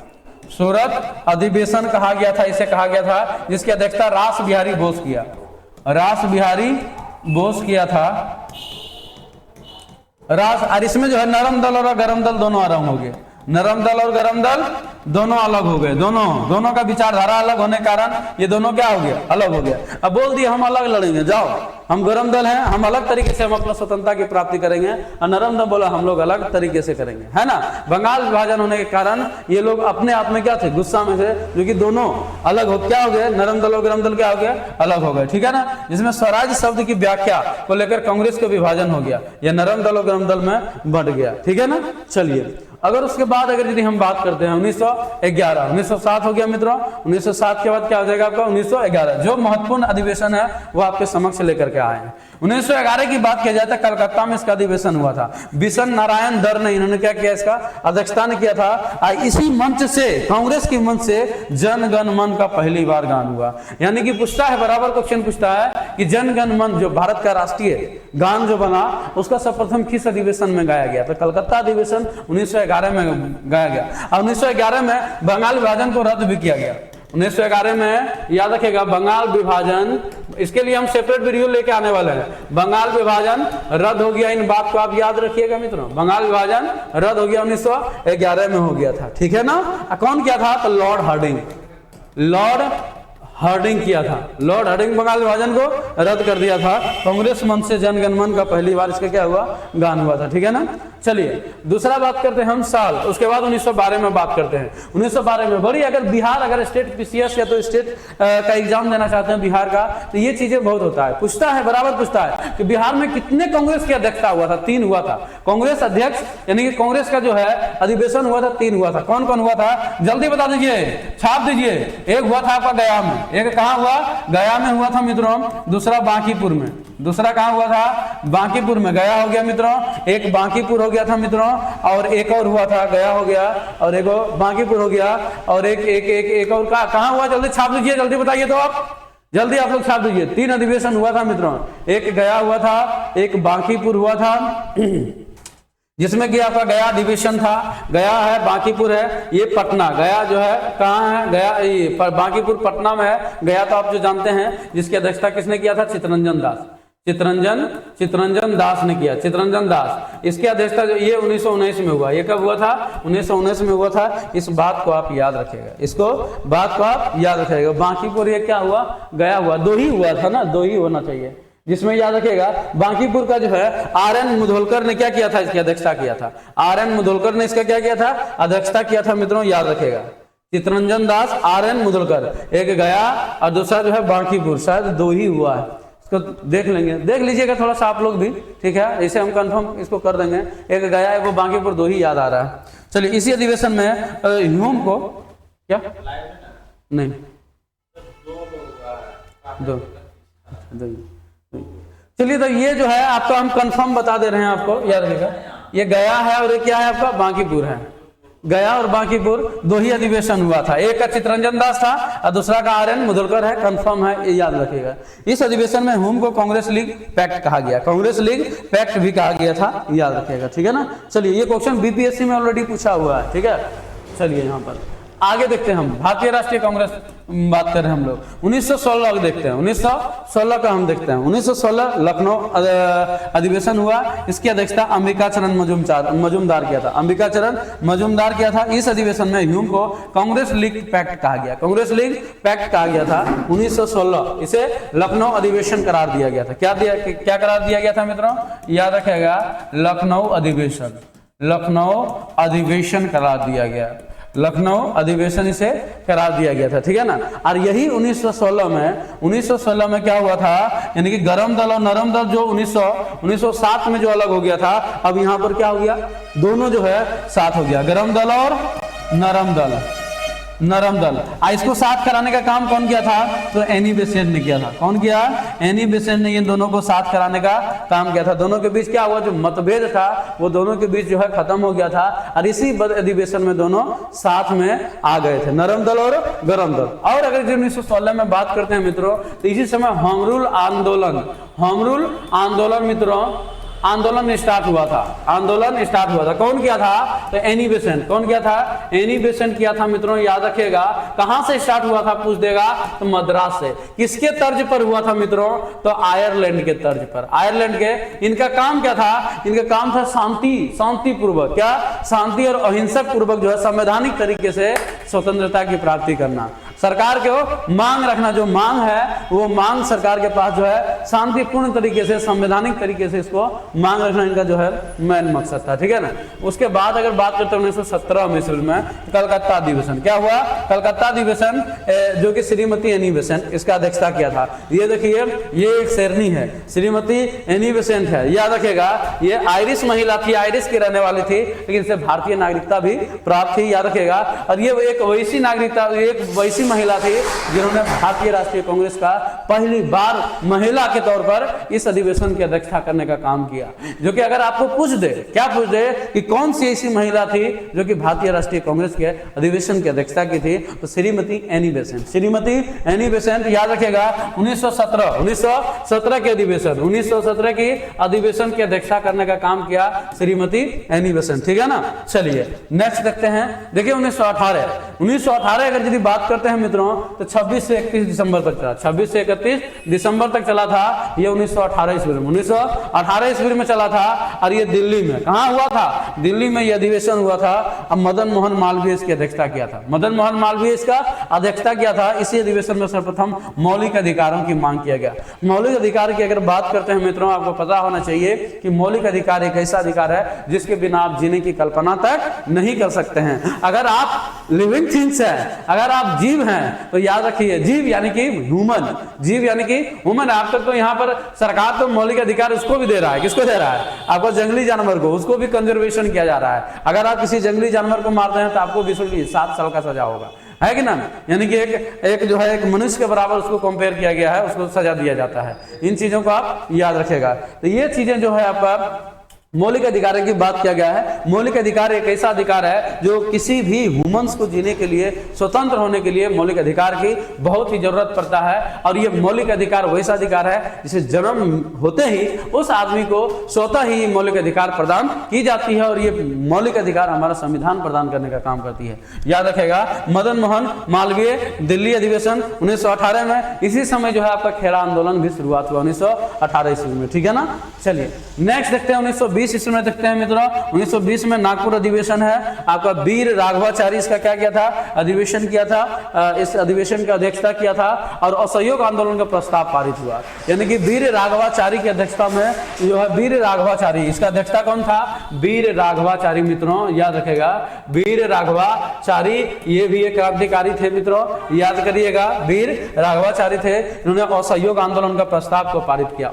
सूरत अधिवेशन कहा गया था, इसे कहा गया था, जिसकी अध्यक्षता रास बिहारी बोस किया, रास बिहारी बोस किया था। और इसमें जो है नरम दल और गरम दल दोनों आराम हो गए, नरम दल और गरम दल दोनों अलग हो गए, दोनों का विचारधारा अलग होने के कारण ये दोनों क्या हो गया? अलग हो गया। अब बोल दिया हम अलग लड़ेंगे, जाओ हम गरम दल हैं, हम अलग तरीके से हम अपना स्वतंत्रता की प्राप्ति करेंगे, और नरम दल बोला हम लोग अलग तरीके से करेंगे, है ना। बंगाल विभाजन होने के कारण ये लोग अपने आप में क्या थे? गुस्सा में थे, जो कि दोनों अलग हो क्या हो गए? नरम दल और गरम दल क्या हो गया? अलग हो गए, ठीक है ना। जिसमें स्वराज शब्द की व्याख्या को लेकर कांग्रेस का विभाजन हो गया, यह नरम दल और गरम दल में बढ़ गया, ठीक है ना। चलिए अगर उसके बाद अगर यदि हम बात करते हैं 1911, 1907 हो गया मित्रों। 1907 के बाद क्या हो जाएगा आपका? 1911। जो महत्वपूर्ण अधिवेशन है वो आपके समक्ष लेकर के आए हैं। 1911 की बात किया जाए तो कलकत्ता में इसका अधिवेशन हुआ था। बिशन नारायण दर ने इन्होंने क्या किया? इसका अध्यक्षता ने किया था। इसी मंच से, कांग्रेस की मंच से जन गण मन का पहली बार गान हुआ। यानी कि पूछता है, बराबर क्वेश्चन पूछता है कि जन गण मन जो भारत का राष्ट्रीय गान जो बना, उसका सर्वप्रथम किस अधिवेशन में गाया गया? तो कलकत्ता अधिवेशन 1911 में गाया गया। और 1911 में बंगाल विभाजन को रद्द भी किया गया। 1911 में याद रखेगा बंगाल विभाजन, इसके लिए हम सेपरेट वीडियो लेके आने वाले हैं। बंगाल विभाजन रद्द हो गया, इन बात को आप याद रखिएगा मित्रों। बंगाल विभाजन रद्द हो गया, 1911 में हो गया था, ठीक है ना। कौन किया था? तो लॉर्ड हार्डिंग, लॉर्ड हार्डिंग किया था। लॉर्ड हार्डिंग बंगाल विभाजन को रद्द कर दिया था। कांग्रेस मंच से जन गण मन का पहली बार इसका क्या हुआ? गान हुआ था, ठीक है ना। चलिए दूसरा बात करते हैं हम साल, उसके बाद 1912 में बात करते हैं। 1912 में बड़ी, अगर बिहार अगर स्टेट पीसीएस या तो स्टेट का एग्जाम देना चाहते हैं बिहार का, तो ये चीजें बहुत होता है, पूछता है, बराबर पूछता है कि बिहार में कितने कांग्रेस की अध्यक्षता हुआ था? 3 हुआ था। कांग्रेस अध्यक्ष यानी कि कांग्रेस का जो है अधिवेशन हुआ था, 3 हुआ था। कौन कौन हुआ था? जल्दी बता दीजिए, छाप दीजिए। एक हुआ था आपका गया में, एक कहाँ हुआ? गया में हुआ था मित्रों। दूसरा बांकीपुर में, दूसरा कहाँ हुआ था? बांकीपुर में। गया हो गया मित्रों, एक बांकीपुर हो गया था मित्रों, और एक और हुआ था, गया हो गया और एक बांकीपुर हो गया, और एक और कहाँ हुआ? जल्दी छाप दीजिए, जल्दी बताइए तो आप, जल्दी आप लोग छाप दीजिए। 3 अधिवेशन हुआ था मित्रों, एक गया हुआ था, एक बांकीपुर हुआ था, जिसमें कि आपका गया अधिवेशन था। गया है, बांकीपुर है, ये पटना। गया जो है कहाँ है? गया ये बांकीपुर पटना में है। गया तो आप जो जानते हैं, जिसकी अध्यक्षता किसने किया था? चित्तरंजन दास, चित्तरंजन दास ने किया, चित्तरंजन दास। इसकी अध्यक्षता जो ये 1919 में हुआ। ये कब हुआ था? 1919 में हुआ था। इस बात को आप याद रखेगा, इसको बात को आप याद रखेगा। बांकीपुर ये क्या हुआ? गया हुआ। 2 ही हुआ था ना, 2 ही होना चाहिए, जिसमें याद रखेगा बांकीपुर का जो है आर.एन. मुधोलकर ने क्या किया था? इसकी अध्यक्षता किया था। आर.एन. मुधोलकर ने इसका क्या किया था? अध्यक्षता किया था मित्रों, याद रखेगा। चित्तरंजन दास, आर.एन. मुधोलकर, एक गया और दूसरा जो है बांकीपुर। शायद 2 ही हुआ है, इसको देख लेंगे, देख लीजिएगा थोड़ा सा आप लोग भी, ठीक है। इसे हम कंफर्म इसको कर देंगे। एक गया है, वो बांकीपुर, 2 ही याद आ रहा है। चलिए इसी अधिवेशन में ह्यूम को क्या नहीं 2 चलिए, तो ये जो है आपका हम कंफर्म बता दे रहे हैं आपको, याद रखिएगा। ये गया है और ये क्या है आपका? बांकीपुर है। गया और बांकीपुर 2 ही अधिवेशन हुआ था। एक का चितरंजन दास था और दूसरा का RN मुदलकर है, कंफर्म है, ये याद रखिएगा। इस अधिवेशन में हुम को कांग्रेस लीग पैक्ट कहा गया, कांग्रेस लीग पैक्ट भी कहा गया था, याद रखिएगा, ठीक है ना। चलिए ये क्वेश्चन बीपीएससी में ऑलरेडी पूछा हुआ है, ठीक है। चलिए यहाँ पर आगे देखते हैं हम भारतीय राष्ट्रीय कांग्रेस बात कर रहे हैं हम लोग। 1916 को देखते हैं, 1916 का हम देखते हैं। 1916 लखनऊ अधिवेशन हुआ, इसकी अध्यक्षता अंबिका चरण मजूमदार किया था, अंबिका चरण मजूमदार किया था। इस अधिवेशन में ह्यूम को कांग्रेस लीग पैक्ट कहा गया, कांग्रेस लीग पैक्ट कहा गया था 1916। इसे लखनऊ अधिवेशन करार दिया गया था। क्या करार दिया गया था मित्रों, याद रखिएगा, लखनऊ अधिवेशन, लखनऊ अधिवेशन करार दिया गया, लखनऊ अधिवेशन इसे करार दिया गया था, ठीक है ना। और यही 1916 में क्या हुआ था, यानी कि गरम दल और नरम दल जो 1907 में जो अलग हो गया था, अब यहाँ पर क्या हो गया, दोनों जो है साथ हो गया, गरम दल और नरम दल, नरम दल। इसको साथ कराने का काम कौन किया था, तो एनी बेसेंट ने किया था। कौन किया, एनी बेसेंट ने इन दोनों को साथ कराने का काम किया था। दोनों के बीच क्या हुआ, जो मतभेद था वो दोनों के बीच जो है खत्म हो गया था, और इसी अधिवेशन में दोनों साथ में आ गए थे, नरम दल और गरम दल। और अगर 1916 में बात करते हैं मित्रों, तो इसी समय होम रूल आंदोलन, होम रूल आंदोलन मित्रों आंदोलन स्टार्ट हुआ था, आंदोलन स्टार्ट हुआ था। कौन किया था, तो एनी बेसेंट। कौन किया था, एनी बेसेंट किया था मित्रों, याद रखिएगा। कहां से स्टार्ट हुआ था पूछ देगा, तो मद्रास से। किसके तर्ज पर हुआ था मित्रों, तो आयरलैंड के तर्ज पर, आयरलैंड के। इनका काम क्या था, इनका काम था शांति पूर्वक, क्या शांति और अहिंसक पूर्वक जो है संवैधानिक तरीके से स्वतंत्रता की प्राप्ति करना, सरकार को मांग रखना। जो मांग है वो मांग सरकार के पास जो है शांतिपूर्ण तरीके से, संवैधानिक तरीके से इसको मांग रखना इनका जो है मेन मकसद था, ठीक है ना। उसके बाद अगर बात करते हैं 1917 में ईस्वी में कलकत्ता अधिवेशन, क्या हुआ, कलकत्ता अधिवेशन जो कि श्रीमती एनी बेसेंट इसका अध्यक्षता किया था। ये देखिए, ये एक शेरनी है, श्रीमती एनी बेसेंट है, याद रखेगा। ये आयरिश महिला थी, आयरिश की रहने वाली थी, लेकिन इसे भारतीय नागरिकता भी प्राप्त थी, याद रखेगा। और ये एक वैसी नागरिकता, एक वैसी महिला थी जिन्होंने भारतीय राष्ट्रीय कांग्रेस का पहली बार महिला के तौर पर इस अधिवेशन की अध्यक्षता करने का काम किया। जो कि अगर आपको पूछ दे, क्या पूछ दे कि कौन सी ऐसी महिला थी जो कि भारतीय राष्ट्रीय कांग्रेस के अधिवेशन की अध्यक्षता की थी, तो Shrimati Annie Besant, Shrimati Annie Besant, याद रखेगा। 1917 के अधिवेशन, 1917 की अधिवेशन की अध्यक्षता करने का काम किया श्रीमती एनी बेसेंट, ठीक है ना। चलिए नेक्स्ट देखते हैं। देखिए 1918 अगर यदि बात करते हैं मित्रों, तो 26 से 31 दिसंबर तक चला, 26 से 31 दिसंबर तक चला था ये 1918 ईस्वी में, 1918 ईस्वी में चला था। और ये दिल्ली में, कहां हुआ था, दिल्ली में ये अधिवेशन हुआ था। अब मदन मोहन मालवीय इसकी अध्यक्षता किया था, मदन मोहन मालवीय इसका अध्यक्षता किया था। इसी अधिवेशन में सर्वप्रथम मौलिक अधिकारों की मांग किया गया। मौलिक अधिकार की अगर बात करते हैं मित्रों, आपको पता होना चाहिए कि मौलिक अधिकार एक ऐसा अधिकार है जिसके बिना आप जीने की कल्पना तक नहीं कर सकते हैं। अगर आप लिविंग थिंग्स हैं, अगर आप जीव हैं, तो याद रखिए, जीव यानी कि ह्यूमन, जीव यानी कि ह्यूमन। आप तक तो यहाँ पर सरकार तो मौलिक अधिकार उसको भी दे रहा है, किसको दे रहा है, आपको जंगली जानवर को, उसको भी कंजर्वेशन किया जा रहा है। अगर आप किसी जंगली जानवर को मारते हैं तो आपको भी 7 साल का सजा होगा, है कि ना। यानी कि एक जो है एक मनुष्य के बराबर उसको कंपेयर किया गया है, उसको सजा दिया जाता है। इन चीजों को आप याद रखेगा। तो ये चीजें जो है आपका मौलिक अधिकार की बात किया गया है। मौलिक अधिकार एक ऐसा अधिकार है जो किसी भी ह्यूमंस को जीने के लिए, स्वतंत्र होने के लिए मौलिक अधिकार की बहुत ही जरूरत पड़ता है। और ये मौलिक अधिकार वैसा अधिकार है जिसे जन्म होते ही उस आदमी को स्वतः ही मौलिक अधिकार प्रदान की जाती है। और ये मौलिक अधिकार हमारा संविधान प्रदान करने का काम करती है, याद रखेगा। मदन मोहन मालवीय दिल्ली अधिवेशन 1918 में, इसी समय जो है आपका खेड़ा आंदोलन भी शुरुआत हुआ 1918 ईस्वी में, ठीक है ना। चलिए नेक्स्ट देखते हैं 1920 ईस्वी में देखते हैं मित्रों। 1920 में नागपुर अधिवेशन है आपका, वीर राघवाचारी इसका क्या किया था, अधिवेशन किया था। इस अधिवेशन की अध्यक्षता किया था और असहयोग आंदोलन का प्रस्ताव पारित हुआ। यानी कि वीर राघवाचारी की अध्यक्षता में जो है, वीर राघवाचारी, इसका अध्यक्षता कौन था, वीर राघवाचारी मित्रों, याद रखेगा। वीर राघवाचारी ये भी एक क्रांतिकारी थे मित्रों, याद करिएगा। वीर राघवाचारी थे, इन्होंने असहयोग आंदोलन का प्रस्ताव को पारित किया।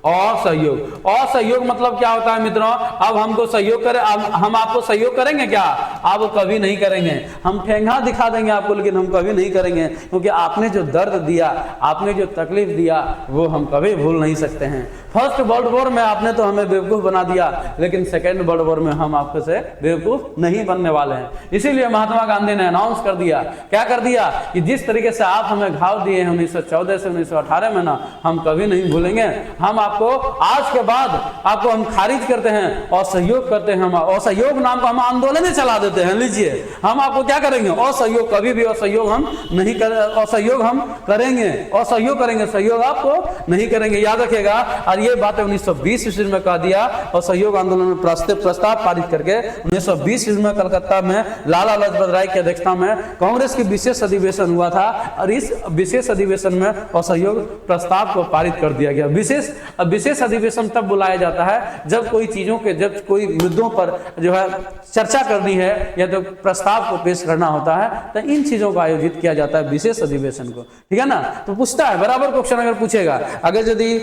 असहयोग। असहयोग मतलब क्या होता है मित्रों, अब हमको सहयोग करें, हम आपको सहयोग करेंगे क्या? आप कभी नहीं करेंगे। हम ठेंगा दिखा देंगे आपको, लेकिन हम कभी नहीं करेंगे, क्योंकि आपने जो दर्द दिया, आपने जो तकलीफ दिया, वो हम कभी भूल नहीं सकते हैं। फर्स्ट वर्ल्ड वॉर में आपने तो हमें बेवकूफ बना दिया, लेकिन सेकेंड वर्ल्ड वॉर में हम आपको से बेवकूफ नहीं बनने वाले हैं। इसीलिए महात्मा गांधी ने अनाउंस कर दिया, क्या कर दिया, कि जिस तरीके से आप हमें घाव दिए हैं 1914 से 1918 में ना, हम कभी नहीं भूलेंगे। हम आपको आज के बाद आपको हम खारिज करते हैं और सहयोग करते हैं। हम असहयोग नाम का हम आंदोलन ही चला देते हैं। लीजिए, हम आपको क्या करेंगे, असहयोग, कभी भी असहयोग हम नहीं कर, असहयोग हम करेंगे, असहयोग करेंगे, सहयोग आपको नहीं करेंगे, याद रखिएगा। और ये बात 1920 ईस्वी में कह दिया और सहयोग आंदोलन में प्रस्ताव पारित करके 1920 ईस्वी में कलकत्ता में लाला लाजपत राय की अध्यक्षता में कांग्रेस की विशेष अधिवेशन हुआ था, और इस विशेष अधिवेशन में असहयोग प्रस्ताव को पारित कर दिया गया। विशेष अधिवेशन तब बुलाया जाता है जब कोई चीजों के, जब कोई मुद्दों पर जो है चर्चा करनी है या तो प्रस्ताव को पेश करना होता है, तो इन चीजों को आयोजित किया जाता है विशेष अधिवेशन को, ठीक है ना। तो पूछता है, बराबर क्वेश्चन अगर पूछेगा, अगर यदि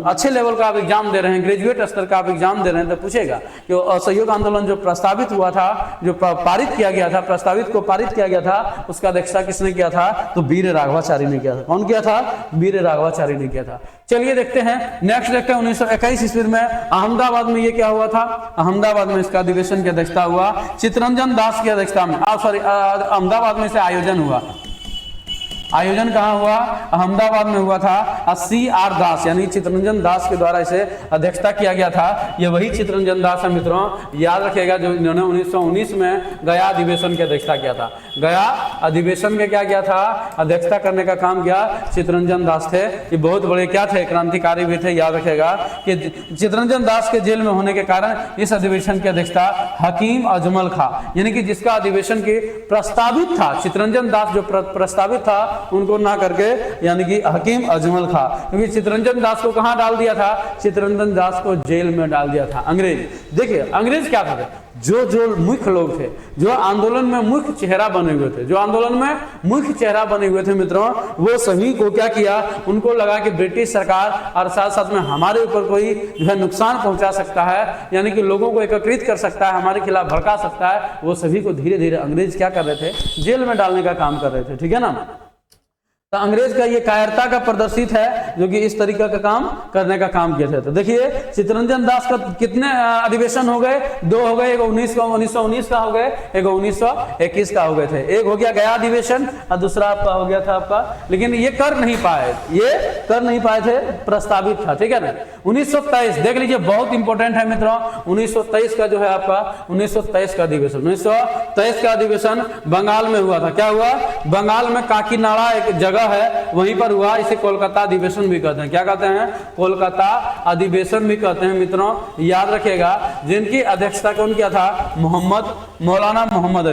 अच्छे लेवल का आप एग्जाम दे रहे हैं, ग्रेजुएट स्तर का आप एग्जाम दे रहे हैं, तो पूछेगा कि असहयोग आंदोलन जो प्रस्तावित हुआ था, जो पारित किया गया था, प्रस्तावित को पारित किया गया था, उसका अध्यक्षता किसने किया था? तो वीर राघवाचारी ने किया था। कौन किया था? वीर राघवाचारी ने किया था। चलिए देखते हैं, नेक्स्ट देखते हैं 1921 ईस्वी में अहमदाबाद में ये क्या हुआ था? अहमदाबाद में इसका अधिवेशन की अध्यक्षता हुआ चित्तरंजन दास की अध्यक्षता में, अहमदाबाद में से आयोजन हुआ। आयोजन कहाँ हुआ? अहमदाबाद में हुआ था। C.R. दास यानी चित्तरंजन दास के द्वारा इसे अध्यक्षता किया गया था। ये वही चित्तरंजन दास है मित्रों, याद रखिएगा, जो इन्होंने 1919 में गया अधिवेशन की अध्यक्षता किया था। गया अधिवेशन के क्या किया था? अध्यक्षता करने का काम किया चित्तरंजन दास थे। ये बहुत बड़े क्या थे? क्रांतिकारी भी थे। याद रखिएगा कि चित्तरंजन दास के जेल में होने के कारण इस अधिवेशन की अध्यक्षता हकीम अजमल खां, यानी कि जिसका अधिवेशन की प्रस्तावित था, चित्तरंजन दास जो प्रस्तावित था उनको ना करके, यानी कि हकीम अजमल खां, क्योंकि चित्तरंजन दास को कहां डाल दिया था? चित्तरंजन दास को जेल में डाल दिया था अंग्रेज। देखिए अंग्रेज क्या थे, जो मुख्य लोग थे, जो आंदोलन में मुख्य चेहरा बने हुए थे, जो आंदोलन में मुख्य चेहरा बने हुए थे मित्रों, वो सभी को क्या किया? उनको लगा कि ब्रिटिश सरकार और साथ साथ में हमारे ऊपर कोई जो है नुकसान पहुंचा सकता है, यानी कि लोगों को एकत्रित कर सकता है, हमारे खिलाफ भड़का सकता है। वो सभी को धीरे धीरे अंग्रेज क्या कर रहे थे? जेल में डालने का काम कर रहे थे, ठीक है ना। तो अंग्रेज का ये कायरता का प्रदर्शित है, जो कि इस तरीके का काम करने का काम किया था। तो देखिए चित्तरंजन दास का कितने अधिवेशन हो गए? 2 हो गए, एक 1919 का हो गए, एक 1921 का हो गए थे। एक हो गया गया अधिवेशन और दूसरा आपका हो गया था आपका, लेकिन ये कर नहीं पाए थे, प्रस्तावित था, ठीक है ना। 1923 देख लीजिए, बहुत इंपॉर्टेंट है मित्रों। 1923 का जो है आपका 1923 का अधिवेशन, 1923 का अधिवेशन बंगाल में हुआ था। क्या हुआ? बंगाल में काकीनाडा एक जगह है, वहीं पर हुआ। इसे कोलकाता अधिवेशन भी कहते हैं। क्या कहते हैं? कोलकाता अधिवेशन भी कहते हैं मित्रों, याद रखिएगा। जिनकी अध्यक्षता कौन किया था? मौलाना मोहम्मद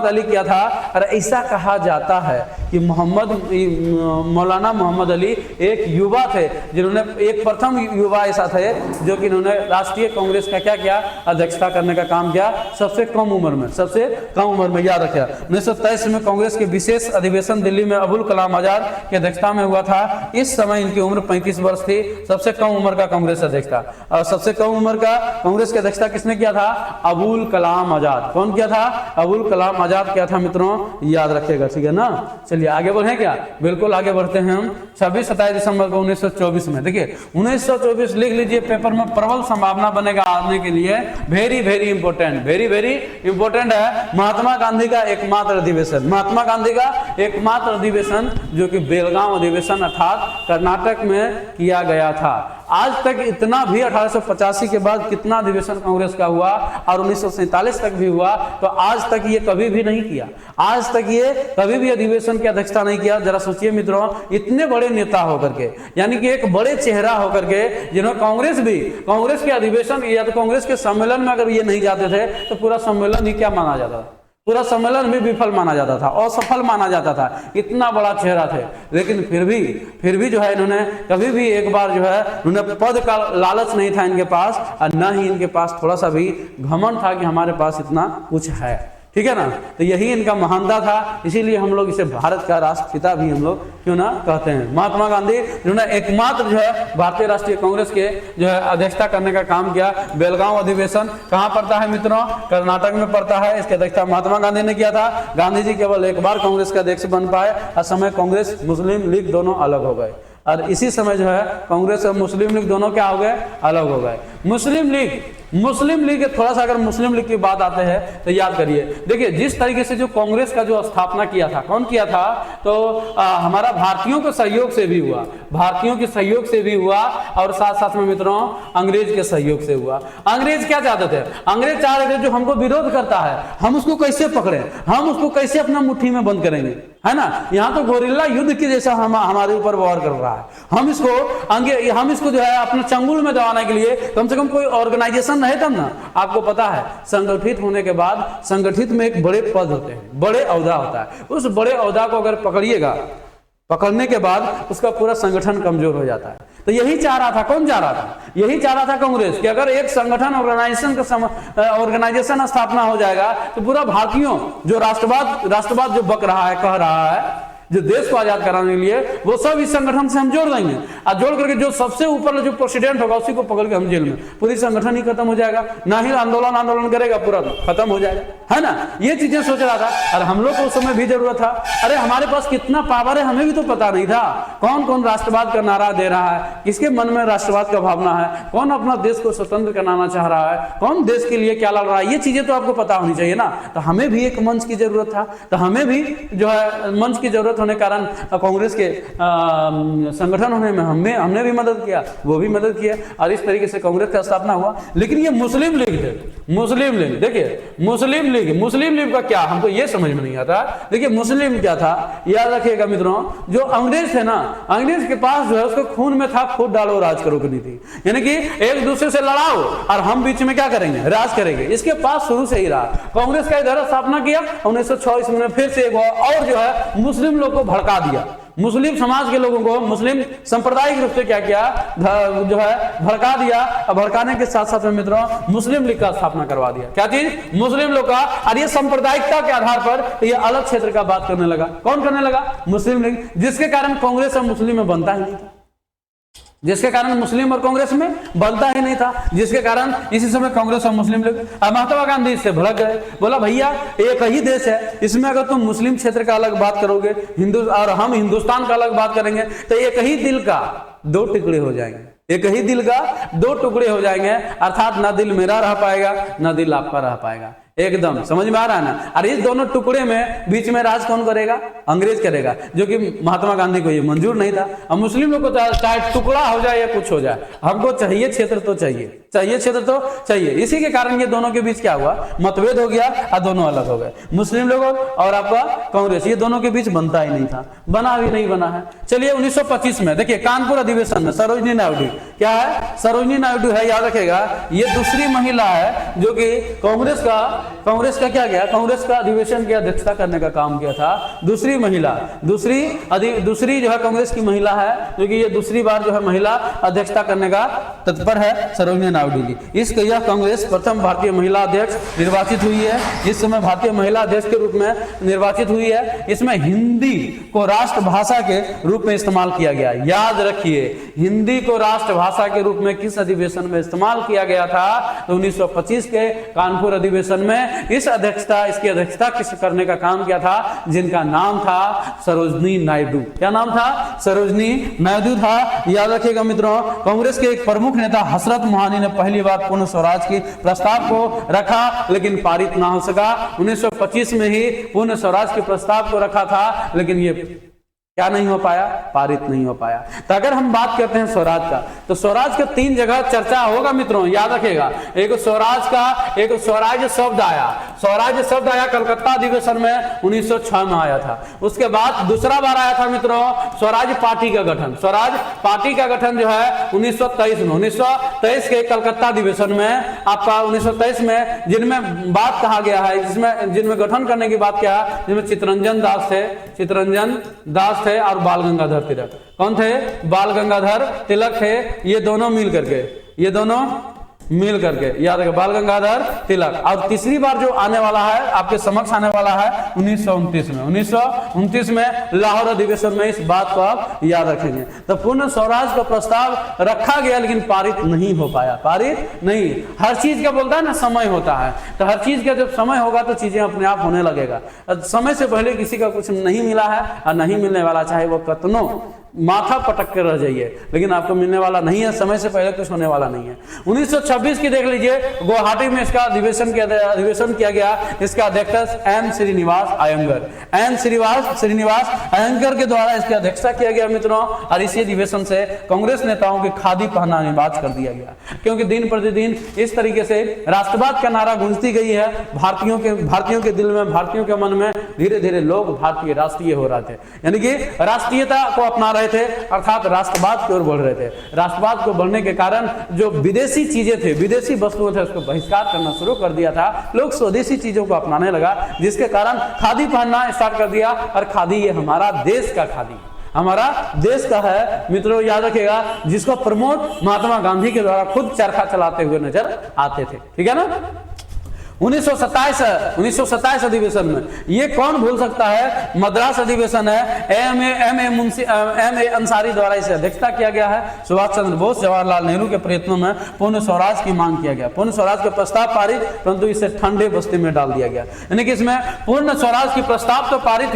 अली किया था। और ऐसा कहा जाता है कि मौलाना मोहम्मद अली एक युवा थे, जिन्होंने एक प्रथम युवा ऐसा थे जो कि इन्होंने राष्ट्रीय कांग्रेस का क्या किया? अध्यक्षता करने का काम किया, सबसे कम उम्र में। याद रखिएगा 1923 में कांग्रेस के विशेष अधिवेशन दिल्ली में अबुल कलाम आजाद की अध्यक्षता में हुआ था। इस समय इनकी उम्र 35 वर्ष थी। सबसे कम उम्र का कांग्रेस अध्यक्ष था, और सबसे कम उम्र का कांग्रेस की अध्यक्षता किसने किया था? अबुल कलाम आजाद। कौन किया था? अबुल कलाम आजाद किया था मित्रों, याद रखिएगा, ठीक है ना। चलिए आगे बढ़े क्या? बिल्कुल आगे बढ़ते हैं हम। 26-27 दिसंबर को 1924 में, देखिए 1924 लिख लीजिए, पेपर में प्रबल संभावना बनेगा आने के लिए। वेरी वेरी इंपोर्टेंट है। महात्मा गांधी का एकमात्र अधिवेशन जो कि बेलगांव अधिवेशन अर्थात कर्नाटक में किया गया था। आज तक इतना भी 1885 के बाद कितना अधिवेशन कांग्रेस का हुआ और 1947 तक भी हुआ, तो आज तक ये कभी भी नहीं किया। आज तक ये कभी भी अधिवेशन की अध्यक्षता नहीं किया। जरा सोचिए मित्रों, इतने बड़े नेता होकर के, यानी कि एक बड़े चेहरा होकर के, जिन्होंने कांग्रेस के अधिवेशन या तो कांग्रेस के सम्मेलन में अगर ये नहीं जाते थे तो पूरा सम्मेलन ही क्या माना जाता था? पूरा सम्मेलन भी विफल माना जाता था, असफल माना जाता था। इतना बड़ा चेहरा थे, लेकिन फिर भी जो है इन्होंने कभी भी एक बार जो है उन्हें पद का लालच नहीं था इनके पास, और न ही इनके पास थोड़ा सा भी घमंड था कि हमारे पास इतना कुछ है। ठीक है ना। तो यही इनका महानता था, इसीलिए हम लोग इसे भारत का राष्ट्रपिता भी हम लोग क्यों ना कहते हैं। महात्मा गांधी जिन्होंने एकमात्र जो है भारतीय राष्ट्रीय कांग्रेस के जो है अध्यक्षता करने का काम किया। बेलगांव अधिवेशन कहाँ पड़ता है मित्रों, कर्नाटक में पड़ता है। इसकी अध्यक्षता महात्मा गांधी ने किया था। गांधी जी केवल एक बार कांग्रेस का अध्यक्ष बन पाए, और समय कांग्रेस मुस्लिम लीग दोनों अलग हो गए, और इसी समय जो है कांग्रेस और मुस्लिम लीग दोनों क्या हो गए, अलग हो गए। मुस्लिम लीग थोड़ा सा अगर मुस्लिम लीग की बात आते हैं तो याद करिए, देखिए जिस तरीके से जो कांग्रेस का जो स्थापना किया था, कौन किया था, तो हमारा भारतीयों के सहयोग से भी हुआ, भारतीयों के सहयोग से भी हुआ, और साथ साथ में मित्रों अंग्रेज के सहयोग से हुआ। अंग्रेज क्या चाहते थे, अंग्रेज चाह रहे थे जो हमको विरोध करता है हम उसको कैसे पकड़े, हम उसको कैसे अपना मुट्ठी में बंद करेंगे, है ना। यहाँ तो गोरिल्ला युद्ध के जैसा हमारे ऊपर वार कर रहा है। हम इसको जो है अपने चंगुल में दबाने के लिए कम से कम कोई ऑर्गेनाइजेशन रहे तब ना। आपको पता है संगठित होने के बाद संगठित में एक बड़े पद होते हैं, बड़े ओहदा होता है। उस बड़े ओहदा को अगर पकड़िएगा, पकड़ने के बाद उसका पूरा संगठन कमजोर हो जाता है। तो यही चाह रहा था, कौन चाह रहा था, यही चाह रहा था कांग्रेस कि अगर एक संगठन ऑर्गेनाइजेशन स्थापना हो जाएगा तो पूरा भारतीयों जो राष्ट्रवाद जो बक रहा है, कह रहा है, जो देश को आजाद कराने के लिए, वो सब इस संगठन से हम जोड़ देंगे, और जोड़ करके जो सबसे ऊपर जो प्रेसिडेंट होगा उसी को पकड़ के हम जेल में, पूरी संगठन ही खत्म हो जाएगा, ना ही आंदोलन करेगा, पूरा खत्म हो जाएगा, है ना। ये चीजें सोच रहा था, और हम लोग को उस समय भी जरूरत था। अरे हमारे पास कितना पावर है हमें भी तो पता नहीं था। कौन कौन राष्ट्रवाद का नारा दे रहा है, किसके मन में राष्ट्रवाद का भावना है, कौन अपना देश को स्वतंत्र कराना चाह रहा है, कौन देश के लिए क्या लड़ रहा है, ये चीजें तो आपको पता होनी चाहिए ना। तो हमें भी एक मंच की जरूरत था, तो हमें भी जो है मंच की जरूरत होने के कारण कांग्रेस के संगठन होने में हमने भी मदद किया, वो भी मदद किया, और इस तरीके से कांग्रेस का स्थापना हुआ। लेकिन ये मुस्लिम लीग थे, मुस्लिम लीग, देखिए मुस्लिम लीग का क्या, हमको ये समझ में नहीं आता। देखिए मुस्लिम क्या था, याद रखिएगा मित्रों, जो अंग्रेज थे ना, अंग्रेज के पास जो है उसको खून में था, खुद डालो राज करो की नीति, यानी कि एक दूसरे से लड़ाओ और हम बीच में क्या करेंगे, राज करेंगे। इसके पास शुरू से ही रहा। कांग्रेस का इधर स्थापना किया 1926 में, फिर से एक और जो है मुस्लिम लोग को भड़का दिया, मुस्लिम समाज के लोगों को मुस्लिम सांप्रदायिक रूप से क्या किया, जो है भड़का दिया, और भड़काने के साथ साथ में मित्रों मुस्लिम लीग का स्थापना करवा दिया। क्या चीज, मुस्लिम लोग का, और ये सांप्रदायिकता के आधार पर ये अलग क्षेत्र का बात करने लगा। कौन करने लगा, मुस्लिम लीग, जिसके कारण कांग्रेस और मुस्लिम में बनता ही नहीं था, जिसके कारण मुस्लिम और कांग्रेस में बनता ही नहीं था, जिसके कारण इसी समय कांग्रेस और मुस्लिम लीग। महात्मा गांधी इससे भड़क गए, बोला भैया एक ही देश है, इसमें अगर तुम मुस्लिम क्षेत्र का अलग बात करोगे, हिंदू और हम हिंदुस्तान का अलग बात करेंगे, तो एक ही दिल का दो टुकड़े हो जाएंगे, एक ही दिल का दो टुकड़े हो जाएंगे, अर्थात ना दिल मेरा रह पाएगा ना दिल आपका रह पाएगा। एकदम समझ में आ रहा है ना। और इस दोनों टुकड़े में बीच में राज कौन करेगा, अंग्रेज करेगा, जो कि महात्मा गांधी को ये मंजूर नहीं था। और मुस्लिम लोग को चाहे टुकड़ा हो जाए या कुछ हो जाए, हमको चाहिए क्षेत्र तो चाहिए, क्षेत्र तो चाहिए। इसी के कारण ये दोनों के बीच क्या हुआ, मतभेद हो गया और दोनों अलग हो गए। मुस्लिम लोग और आपका कांग्रेस, ये दोनों के बीच बनता ही नहीं था, बना भी नहीं बना है। चलिए 1925 में देखिए कानपुर अधिवेशन में सरोजनी नायडू, क्या है, सरोजनी नायडू है, याद रखेगा, ये दूसरी महिला है जो कि कांग्रेस का क्या किया, कांग्रेस का अधिवेशन की अध्यक्षता करने का काम किया था। दूसरी महिला, दूसरी जो है कांग्रेस की महिला है, जो कि ये दूसरी बार जो है महिला अध्यक्षता करने का तत्पर है, सरोजनी नायडू जी। इसके यह कांग्रेस प्रथम भारतीय महिला अध्यक्ष निर्वाचित हुई है, इस समय भारतीय महिला अध्यक्ष के रूप में निर्वाचित हुई है। इसमें हिंदी को राष्ट्रभाषा के रूप में इस्तेमाल किया गया। याद रखिए, हिंदी को राष्ट्रभाषा के रूप में किस अधिवेशन में इस्तेमाल किया गया था, तो 1925 के कानपुर अधिवेशन में इसकी अध्यक्षता किस करने का काम किया था, जिनका नाम था सरोजनी नायडू। क्या नाम था, सरोजनी नायडू था। याद रखिएगा मित्रों, कांग्रेस के एक प्रमुख नेता हसरत मोहानी ने पहली बार पूर्ण स्वराज की प्रस्ताव को रखा, लेकिन पारित ना हो सका। 1925 में ही पूर्ण स्वराज के प्रस्ताव को रखा था, लेकिन ये क्या नहीं हो पाया, पारित नहीं हो पाया। तो अगर हम बात करते हैं स्वराज का, तो स्वराज का 3 जगह चर्चा होगा मित्रों, याद रखिएगा। एक स्वराज शब्द आया, स्वराज शब्द आया कलकत्ता अधिवेशन में 1906 में आया था। उसके बाद दूसरा बार आया था मित्रों स्वराज पार्टी का गठन। स्वराज पार्टी का गठन जो है 1923 में, 1923 के कलकत्ता अधिवेशन में, आपका 1923 में, जिनमें बात कहा गया है, जिनमें गठन करने की बात क्या है, जिनमें चित्तरंजन दास थे और बाल गंगाधर तिलक। कौन थे, बाल गंगाधर तिलक थे। ये दोनों मिल करके, ये दोनों मिल करके, याद रखिए बाल गंगाधर तिलक। और तीसरी बार जो आने वाला है आपके समक्ष आने वाला है 1929 में, 1929 में लाहौर अधिवेशन में इस बात को आप याद रखेंगे। तो पूर्ण स्वराज का प्रस्ताव रखा गया लेकिन पारित नहीं हो पाया, पारित नहीं। हर चीज का बोलता है ना समय होता है, तो हर चीज का जब समय होगा तो चीजें अपने आप होने लगेगा। समय से पहले किसी का कुछ नहीं मिला है और नहीं मिलने वाला, चाहे वो कतनो माथा पटक कर रह जाइए, लेकिन आपको मिलने वाला नहीं है, समय से पहले कुछ होने वाला नहीं है। 1926 की देख लीजिए, गुवाहाटी में इसका अधिवेशन किया गया। इसका अध्यक्ष एम श्रीनिवास अयंगर, एम श्रीनिवास अयंगर के द्वारा इसकी अध्यक्षता किया गया मित्रों। और इसी अधिवेशन से कांग्रेस नेताओं की खादी पहनना अनिवार्य कर दिया गया, क्योंकि दिन प्रतिदिन इस तरीके से राष्ट्रवाद का नारा गूंजती गई है भारतीयों के दिल में, भारतीयों के मन में। धीरे धीरे लोग भारतीय राष्ट्रीय हो रहे थे, यानी कि राष्ट्रीयता को अपना रहे थे, अर्थात राष्ट्रवाद की ओर बढ़ रहे थे। राष्ट्रवाद को बढ़ने के कारण जो विदेशी चीजें थे, विदेशी वस्तुएं थे, उसको बहिष्कार करना शुरू कर दिया था। लोग स्वदेशी चीजों को अपनाने लगा, जिसके कारण खादी पहनना स्टार्ट कर दिया। और खादी ये हमारा देश का खादी, हमारा देश का है मित्रों, याद रखिएगा, जिसको प्रमोद महात्मा गांधी के द्वारा खुद चरखा चलाते हुए नजर आते थे, ठीक है ना। 1927 अधिवेशन में ये कौन भूल सकता है, मद्रास अधिवेशन है, एम ए अंसारी द्वारा इसे अध्यक्षता किया गया है। सुभाष चंद्र बोस जवाहरलाल नेहरू के प्रयत्नों में पूर्ण स्वराज की मांग किया गया। पूर्ण स्वराज का प्रस्ताव पारित, परंतु इसे ठंडे बस्ती में डाल दिया गया। यानी कि इसमें पूर्ण स्वराज की प्रस्ताव तो पारित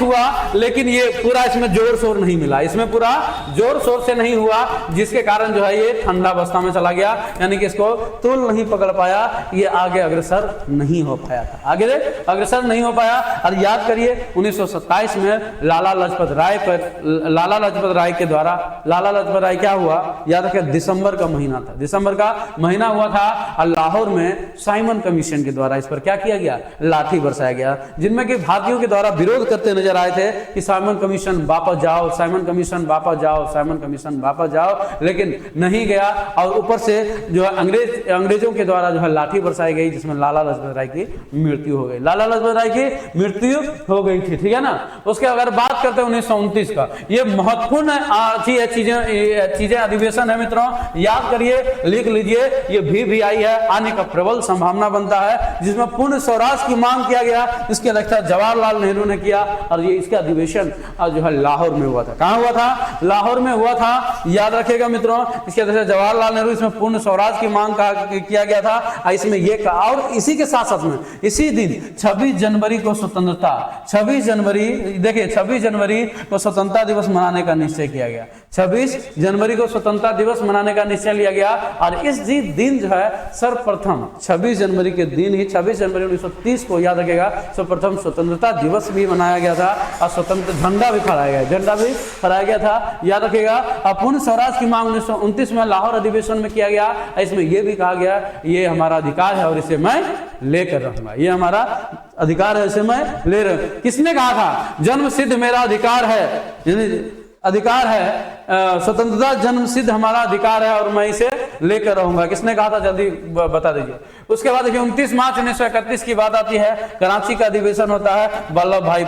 हुआ, लेकिन ये पूरा इसमें जोर शोर नहीं मिला, इसमें पूरा जोर शोर से नहीं हुआ, जिसके कारण जो है ये ठंडा अवस्था में चला गया, यानी कि इसको तुल नहीं पकड़ पाया, ये आगे अग्रसर नहीं हो पाया था, आगे अग्रसर नहीं हो पाया। और याद करिए 1927 में लाला लाजपत राय के द्वारा, लाला लाजपत राय क्या हुआ, याद रखिए दिसंबर का महीना था, दिसंबर का महीना हुआ था। और लाहौर में साइमन कमीशन के द्वारा इस पर क्या किया गया, लाठी बरसाया गया, जिनमें कि भारतीयों के द्वारा विरोध करते नजर आए थे कि साइमन कमीशन वापस जाओ, साइमन कमीशन वापस जाओ, साइमन कमीशन वापस जाओ, लेकिन नहीं गया। और ऊपर से जो है अंग्रेजों के द्वारा जो है लाठी बरसाई गई, जिसमें लाला लाजपत राय की मृत्यु हो गई, लाला लाजपत राय की मृत्यु हो गई थी, ठीक है ना। उसके अगर बात करते हैं 1929 का, ये महत्वपूर्ण चीजें अधिवेशन है मित्रों, याद करिए, लिख लीजिए, ये भी आई है, आने का प्रबल संभावना बनता है, जिसमें पूर्ण स्वराज की मांग किया गया। इसकी अध्यक्षता जवाहरलाल नेहरू ने किया और ये इसका अधिवेशन जो है लाहौर में हुआ था। कहां हुआ था, लाहौर में हुआ था, याद रखिएगा मित्रों। इसके अध्यक्षता जवाहरलाल नेहरू, इसमें पूर्ण स्वराज की मांग किया गया था। इसमें यह कहा, और इसी के साथ साथ में इसी दिन 26 जनवरी को स्वतंत्रता, 26 जनवरी को स्वतंत्रता दिवस मनाने का निश्चय किया गया। 26 जनवरी को स्वतंत्रता दिवस मनाने का निश्चय लिया गया। और इस दिन जो है सर्वप्रथम 26 जनवरी के दिन ही, 26 जनवरी 1930 को याद रखेगा, सर्वप्रथम स्वतंत्रता दिवस भी मनाया गया था और स्वतंत्र झंडा भी फहराया गया था, याद रखेगा। पूर्ण स्वराज की मांग 1929 में लाहौर अधिवेशन में किया गया। इसमें यह भी कहा गया, ये हमारा अधिकार है और इसे मैं लेकर रहूंगा, ये हमारा अधिकार है, इसे मैं ले रहा हूं। किसने कहा था, जन्म सिद्ध मेरा अधिकार है, अधिकार है, स्वतंत्रता जन्म सिद्ध हमारा अधिकार है और मैं इसे लेकर रहूंगा। किसने कहा था, जल्दी बता दीजिए। उसके बाद देखिए 29 मार्च 1931 की बात आती है, कराची का अधिवेशन होता है, वल्लभ भाई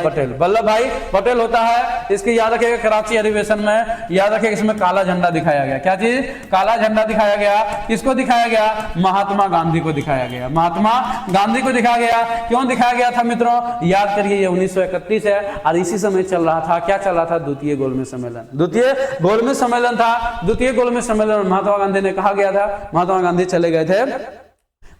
पटेल होता है। इसकी याद रखिएगा, कराची अधिवेशन में याद रखिएगा, इसमें काला झंडा दिखाया गया। क्या चीज, काला झंडा दिखाया गया। किसको दिखाया गया, महात्मा गांधी को दिखाया गया, महात्मा गांधी को दिखाया गया। क्यों दिखाया गया था मित्रों, याद करिए, ये 1931 है और इसी समय चल रहा था, क्या चल रहा था, द्वितीय गोलमेज सम्मेलन था। द्वितीय गोलमेज सम्मेलन महात्मा गांधी ने कहा गया था, महात्मा गांधी चले गए थे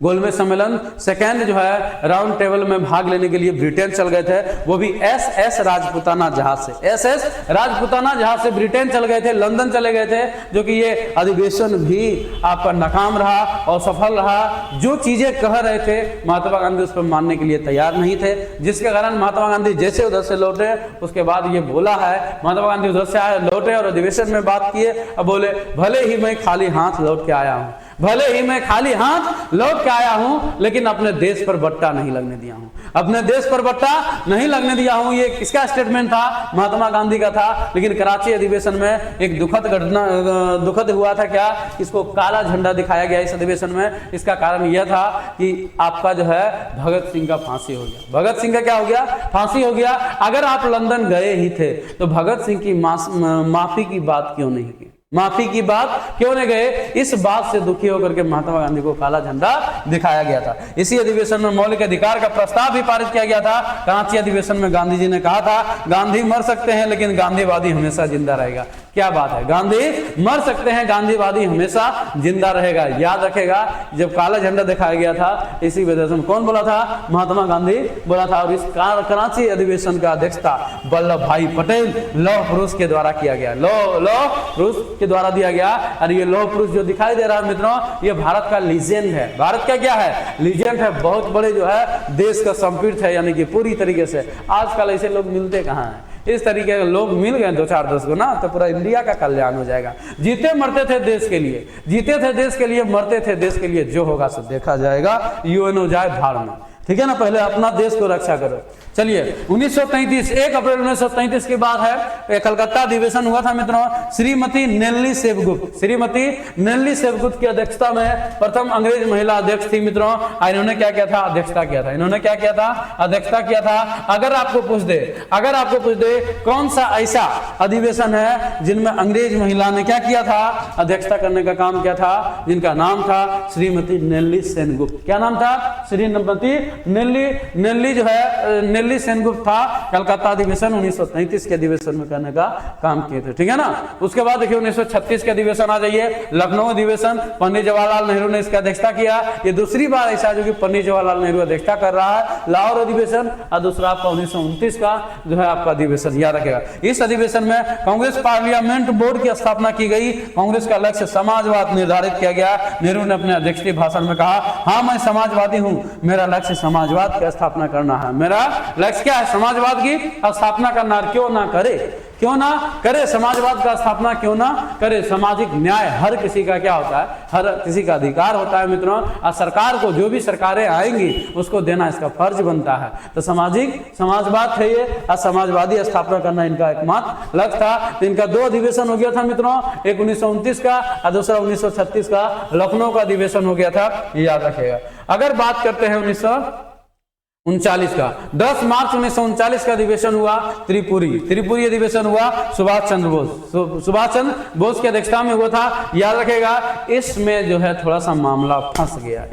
गोलमेज सम्मेलन। सेकेंड जो है राउंड टेबल में भाग लेने के लिए ब्रिटेन चल गए थे, वो भी एस राजपूताना जहाज से, एस राजपूताना जहाज से ब्रिटेन चल गए थे, लंदन चले गए थे, जो कि ये अधिवेशन भी आपका नाकाम रहा और सफल रहा। जो चीजें कह रहे थे महात्मा गांधी उस पर मानने के लिए तैयार नहीं थे, जिसके कारण महात्मा गांधी जैसे उधर से लौटे, उसके बाद ये बोला है, महात्मा गांधी उधर से आए, लौटे और अधिवेशन में बात किए और बोले, भले ही मैं खाली हाथ लौट के आया हूं, भले ही मैं खाली हाथ लौट के आया हूं, लेकिन अपने देश पर बट्टा नहीं लगने दिया हूं, अपने देश पर बट्टा नहीं लगने दिया हूं। ये किसका स्टेटमेंट था, महात्मा गांधी का था। लेकिन कराची अधिवेशन में एक दुखद हुआ था, क्या, इसको काला झंडा दिखाया गया इस अधिवेशन में। इसका कारण यह था कि आपका जो है भगत सिंह का फांसी हो गया। भगत सिंह का क्या हो गया, फांसी हो गया। अगर आप लंदन गए ही थे तो भगत सिंह की माफी की बात क्यों नहीं की, माफी की बात क्यों नहीं गए, इस बात से दुखी होकर के महात्मा गांधी को काला झंडा दिखाया गया था। इसी अधिवेशन में मौलिक अधिकार का प्रस्ताव भी पारित किया गया था। कराची अधिवेशन में गांधी जी ने कहा था, गांधी मर सकते हैं लेकिन गांधीवादी हमेशा जिंदा रहेगा। क्या बात है, गांधी मर सकते हैं, गांधीवादी हमेशा जिंदा रहेगा। याद रखेगा, जब काला झंडा दिखाया गया था इसी वजह से कौन बोला था, महात्मा गांधी बोला था। और इस कराची अधिवेशन का अध्यक्षता वल्लभ भाई पटेल लौह पुरुष के द्वारा किया गया, लौह पुरुष के द्वारा दिया गया। और ये लौह पुरुष जो दिखाई दे रहा है मित्रों, ये भारत का लीजेंड है। भारत का क्या है, लीजेंड है, बहुत बड़े जो है देश का संपीड़ित है, यानी कि पूरी तरीके से। आजकल ऐसे लोग मिलते कहाँ हैं, इस तरीके के लोग मिल गए 2-4-10 को ना, तो पूरा इंडिया का कल्याण हो जाएगा। जीते मरते थे देश के लिए, जीते थे देश के लिए, मरते थे देश के लिए, जो होगा सब देखा जाएगा, यूएनओ जाए भाड़ में, ठीक है ना। पहले अपना देश को रक्षा करो। चलिए 1933, 1 अप्रैल 1933 की बात है, कलकत्ता अधिवेशन हुआ था मित्रों। श्रीमती नेल्ली सेबगुप्त, श्रीमती नेल्ली सेबगुप्त की अध्यक्षता में प्रथम अंग्रेज महिला अध्यक्ष थी मित्रों। इन्होंने क्या किया था, अध्यक्षता किया था। इन्होंने क्या किया था, अध्यक्षता किया था। अगर आपको पूछ दे कौन सा ऐसा अधिवेशन है जिनमें अंग्रेज महिला ने क्या किया था, अध्यक्षता करने का काम किया था, जिनका नाम था श्रीमती नेल्ली सेनगुप्त। क्या नाम था, श्रीमती नेल्ली जो है नेल्ली सेनगुप्त था। कलकत्ता अधिवेशन 1933 के अधिवेशन में करने का काम किए थे, ठीक है ना। उसके बाद देखिए 1936 के अधिवेशन आ जाइए, लखनऊ अधिवेशन, पंडित जवाहरलाल नेहरू ने इसका अध्यक्षता किया। ये दूसरी बार ऐसा जो कि पंडित जवाहरलाल नेहरू अध्यक्षता कर रहा है। लाहौर अधिवेशन और दूसरा आपका 1929 का जो है आपका अधिवेशन, याद रखेगा। इस अधिवेशन में कांग्रेस पार्लियामेंट बोर्ड की स्थापना की गई। कांग्रेस का लक्ष्य समाजवाद निर्धारित किया गया। नेहरू ने अपने अध्यक्षीय भाषण में कहा, हाँ मैं समाजवादी हूं, मेरा लक्ष्य समाजवाद की स्थापना करना है। मेरा लक्ष्य क्या है, समाजवाद की स्थापना करना। क्यों ना करे समाजवाद का स्थापना, क्यों ना करे। सामाजिक न्याय हर किसी का क्या होता है, हर किसी का अधिकार होता है मित्रों। और सरकार को जो भी सरकारें आएंगी उसको देना इसका फर्ज बनता है। तो समाजवाद है ये, और समाजवादी स्थापना करना इनका एकमात्र लक्ष्य था। तो इनका 2 अधिवेशन हो गया था मित्रों, एक 1929 का और दूसरा 1936 का लखनऊ का अधिवेशन हो गया था, ये याद रखेगा। अगर बात करते हैं 1939 का, 10 मार्च 1939 का अधिवेशन हुआ त्रिपुरी अधिवेशन हुआ। सुभाष चंद्र बोस की अध्यक्षता में हुआ था, याद रखेगा। इसमें जो है थोड़ा सा मामला फंस गया,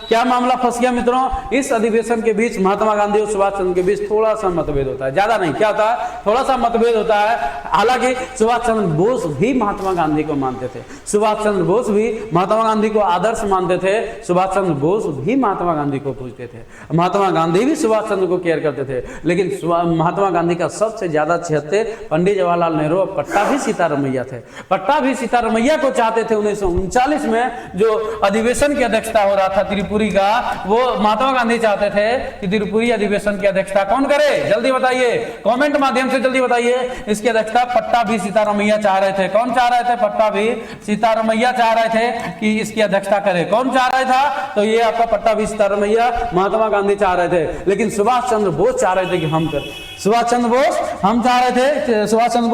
क्या मामला फंस गया मित्रों, इस अधिवेशन के बीच महात्मा गांधी और सुभाष चंद्र के बीच थोड़ा सा मतभेद होता है, ज्यादा नहीं, क्या होता है, थोड़ा सा मतभेद होता है। हालांकि सुभाष चंद्र बोस भी महात्मा गांधी को मानते थे, सुभाष चंद्र बोस भी महात्मा गांधी को आदर्श मानते थे, सुभाष चंद्र बोस भी महात्मा गांधी को पूछते थे, महात्मा गांधी भी सुभाष चंद्र को केयर करते थे। लेकिन महात्मा गांधी का सबसे ज्यादा चहेते पंडित जवाहरलाल नेहरू और पट्टा भी सीतारमैया थे। पट्टा भी सीतारमैया को चाहते थे। 1939 में जो अधिवेशन की अध्यक्षता हो रहा था त्रिपुरी का, वो महात्मा गांधी चाहते थे कि त्रिपुरी अधिवेशन की अध्यक्षता कौन करे, जल्दी बताइए, कमेंट माध्यम से जल्दी बताइए। इसकी अध्यक्षता पट्टा भी सीतारमैया चाह रहे थे। कौन चाह रहे थे, पट्टा भी सीतारमैया चाह रहे थे कि इसकी अध्यक्षता करे। कौन चाह रहा था, तो ये आपका पट्टा भी सीतारमैया, महात्मा गांधी चाह रहे थे। लेकिन सुभाष चंद्र बोस चाह रहे थे कि हम करें, सुभाष चंद्र बोस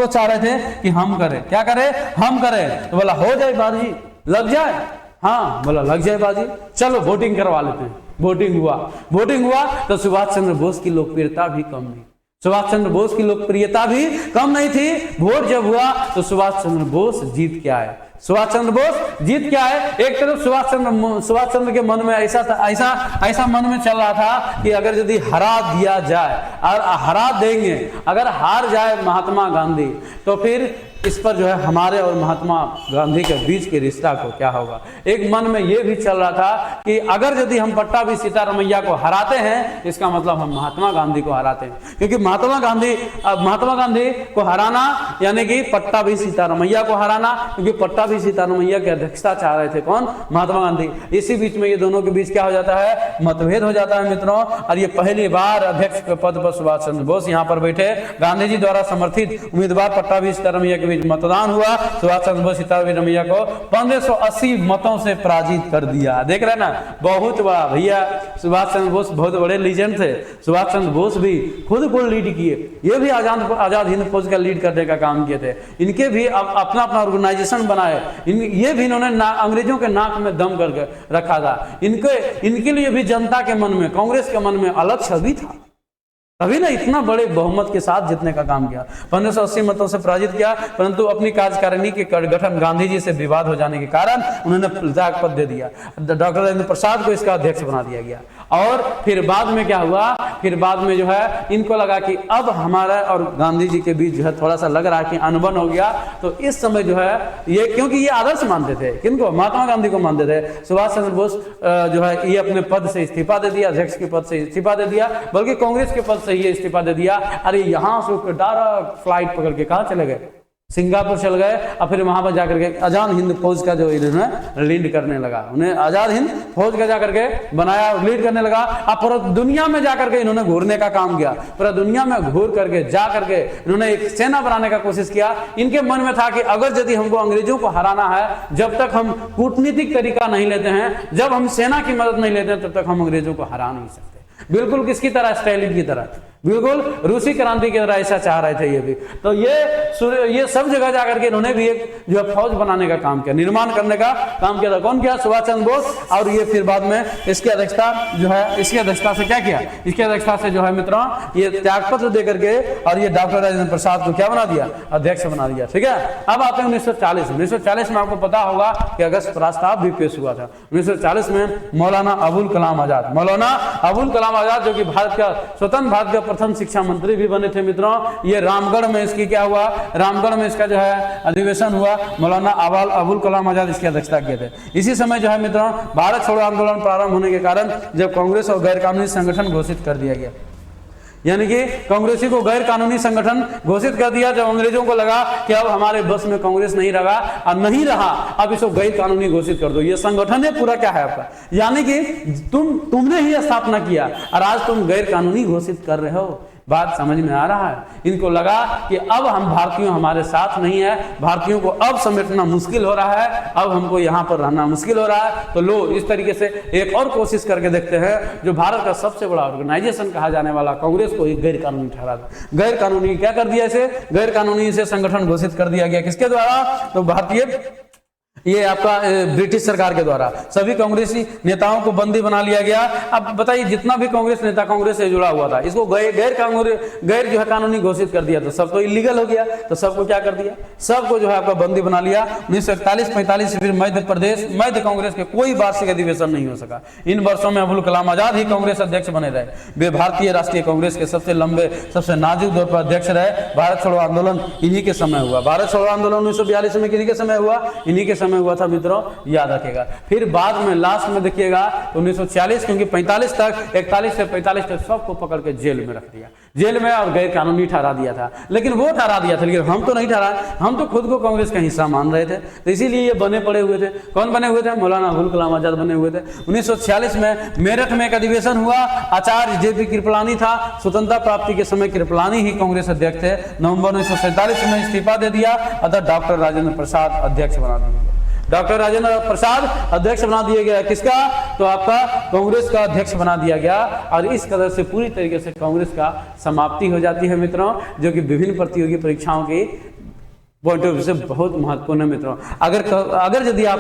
चाह रहे थे कि हम करें, क्या करें, हम करें। तो बोला हो जाए बाजी, लग जाए, हाँ बोला लग जाए बाजी, चलो वोटिंग करवा लेते हैं। वोटिंग हुआ तो सुभाष चंद्र बोस की लोकप्रियता भी कम नहीं, सुभाष चंद्र बोस की लोकप्रियता भी कम नहीं थी। वोट जब हुआ तो सुभाष चंद्र बोस जीत के आए, एक तरफ सुभाष चंद्र के मन में ऐसा मन में चल रहा था कि अगर यदि हरा दिया जाए और हरा देंगे, अगर हार जाए महात्मा गांधी तो फिर इस पर जो है हमारे और महात्मा गांधी के बीच के रिश्ता को क्या होगा। एक मन में यह भी चल रहा था कि अगर यदि हम पट्टा भी सीतारमैया को हराते हैं, इसका मतलब हम महात्मा गांधी को हराते हैं, क्योंकि महात्मा गांधी को हराना यानी कि पट्टा भी सीतारमैया को हराना, क्योंकि पट्टा भी सीतारमैया की अध्यक्षता चाह रहे थे कौन, महात्मा गांधी। इसी बीच में ये दोनों के बीच क्या हो जाता है, मतभेद हो जाता है मित्रों। और ये पहली बार अध्यक्ष के पद पर सुभाष चंद्र बोस यहाँ पर बैठे। गांधी जी द्वारा समर्थित उम्मीदवार पट्टा भी सीतारमैया के बीच मतदान हुआ। सुभाष चंद्र बोस सीतारमैया को 1580 मतों से पराजित कर दिया। देख रहे ना, बहुत बड़ा भैया, सुभाष चंद्र बोस बहुत बड़े लीजेंड थे। सुभाष चंद्र बोस भी खुद को लीड किए, ये भी आजाद हिंद फौज का लीड करने का काम किए थे। इनके भी अपना ऑर्गेनाइजेशन बनाए, ये भी इन्होंने अंग्रेजों के नाक में दम करके रखा था। इनके लिए भी जनता के मन में, कांग्रेस के मन में अलग छवि था। तभी ना इतना बड़े बहुमत के साथ जीतने का काम किया। 1580 मतों से पराजित किया, परंतु अपनी कार्यकारिणी के गठन गांधी जी से विवाद हो जाने के कारण उन्होंने त्याग पद दे दिया। डॉक्टर राजेंद्र प्रसाद को इसका अध्यक्ष बना दिया गया। और फिर बाद में क्या हुआ, फिर बाद में जो है इनको लगा कि अब हमारा और गांधी जी के बीच जो है थोड़ा सा लग रहा है कि अनबन हो गया। तो इस समय जो है ये, क्योंकि ये आदर्श मानते थे, किनको, महात्मा गांधी को मानते थे, सुभाष चंद्र बोस जो है ये अपने पद से इस्तीफा दे दिया, अध्यक्ष के पद से इस्तीफा दे दिया, बल्कि कांग्रेस के पद से ये इस्तीफा दे दिया। अरे यहां से डायरेक्ट फ्लाइट पकड़ के कहां चले गए, सिंगापुर चल गए। और फिर वहां पर जाकर के आजाद हिंद फौज का जो इन्होंने लीड करने लगा, उन्हें आजाद हिंद फौज का जाकर के बनाया, लीड करने लगा। अब पूरा दुनिया में जाकर के इन्होंने घूरने का काम किया, पूरा दुनिया में घूर करके जा करके इन्होंने एक सेना बनाने का कोशिश किया। इनके मन में था कि अगर यदि हमको अंग्रेजों को हराना है, जब तक हम कूटनीतिक तरीका नहीं लेते हैं, जब हम सेना की मदद नहीं लेते हैं, तब तक हम अंग्रेजों को हरा नहीं सकते। बिल्कुल किसकी तरह, स्टालिन की तरह, बिल्कुल रूसी क्रांति की तरह ऐसा चाह रहे थे ये भी। तो ये सब जगह जाकर के इन्होंने भी एक जो है फौज बनाने का काम किया, निर्माण करने का काम किया था। कौन किया, सुभाष चंद्र बोस। और ये फिर बाद में इसकी अध्यक्षता जो है, इसकी अध्यक्षता से क्या किया, इसकी अध्यक्षता से जो है मित्रों ये त्यागपत्र दे करके और ये डॉक्टर राजेंद्र प्रसाद को क्या बना दिया, अध्यक्ष बना दिया। ठीक है, अब आते हैं 1940 में। आपको पता होगा कि अगस्त प्रस्ताव भी पेश हुआ था 1940 में। मौलाना अबुल कलाम आजाद, मौलाना अबुल कलाम आजाद जो कि भारत का स्वतंत्र भारत का प्रथम शिक्षा मंत्री भी बने थे मित्रों। ये रामगढ़ में इसकी क्या हुआ, रामगढ़ में इसका जो है अधिवेशन हुआ। मौलाना अबुल कलाम आजाद इसकी अध्यक्षता किए थे। इसी समय जो है मित्रों भारत छोड़ो आंदोलन प्रारंभ होने के कारण जब कांग्रेस और गैर कानूनी संगठन घोषित कर दिया गया, यानी कि कांग्रेसी को गैर कानूनी संगठन घोषित कर दिया। जब अंग्रेजों को लगा कि अब हमारे बस में कांग्रेस नहीं रहा, और नहीं रहा, अब इसको गैर कानूनी घोषित कर दो। ये संगठन है पूरा क्या है आपका, यानी कि तुमने ही स्थापना किया और आज तुम गैर कानूनी घोषित कर रहे हो। बात समझ में आ रहा है। इनको लगा कि अब हम भारतीयों हमारे साथ नहीं है, भारतीयों को अब समेटना मुश्किल हो रहा है, अब हमको यहाँ पर रहना मुश्किल हो रहा है। तो लो इस तरीके से एक और कोशिश करके देखते हैं। जो भारत का सबसे बड़ा ऑर्गेनाइजेशन कहा जाने वाला कांग्रेस को एक गैर कानूनी ठहरा दिया। गैर कानूनी क्या कर दिया, इसे गैर कानूनी से संगठन घोषित कर दिया गया। किसके द्वारा, तो भारतीय ये आपका ब्रिटिश सरकार के द्वारा सभी कांग्रेसी नेताओं को बंदी बना लिया गया। अब बताइए जितना भी कांग्रेस नेता कांग्रेस से जुड़ा हुआ था, इसको गैर जो है कानूनी घोषित कर दिया। तो सब तो इलीगल हो गया, तो सबको क्या कर दिया, सबको जो है आपका बंदी बना लिया। 1941-45 से फिर मध्य कांग्रेस के कोई वार्षिक अधिवेशन नहीं हो सका। इन वर्षों में अबुल कलाम आजाद ही कांग्रेस अध्यक्ष बने रहे। वे भारतीय राष्ट्रीय कांग्रेस के सबसे लंबे, सबसे नाजुक दौर पर अध्यक्ष रहे। भारत छोड़ो आंदोलन इन्हीं के समय हुआ। भारत छोड़ो आंदोलन 1942 में किन्हीं के समय हुआ, इन्हीं के समय हुआ था मित्रों, याद रखिएगा। फिर बाद में लास्ट में देखिएगा 1946, क्योंकि 45 तक 41 से 45 तक सबको पकड़ के जेल में रख दिया, जेल में, और गैर कानूनी ठहरा दिया था। लेकिन वो ठहरा दिया था, लेकिन हम तो नहीं ठहरा, हम तो खुद को कांग्रेस का हिस्सा मान रहे थे। तो इसीलिए ये बने पड़े हुए थे। कौन बने हुए थे, मौलाना अबुल कलाम आजाद बने हुए थे। 1946 में मेरठ में एक अधिवेशन हुआ। आचार्य JP कृपलानी था, स्वतंत्रता प्राप्ति के समय कृपलानी ही कांग्रेस अध्यक्ष थे। नवंबर 1947 में इस्तीफा दे दिया, अतः डॉक्टर राजेंद्र प्रसाद अध्यक्ष बना दिया। डॉक्टर राजेंद्र प्रसाद अध्यक्ष बना दिया गया। किसका, तो आपका कांग्रेस का अध्यक्ष बना दिया गया। और इस कदर से पूरी तरीके से कांग्रेस का समाप्ति हो जाती है मित्रों, जो कि विभिन्न प्रतियोगी परीक्षाओं की पॉइंट ऑफ व्यू से बहुत महत्वपूर्ण है मित्रों। अगर यदि आप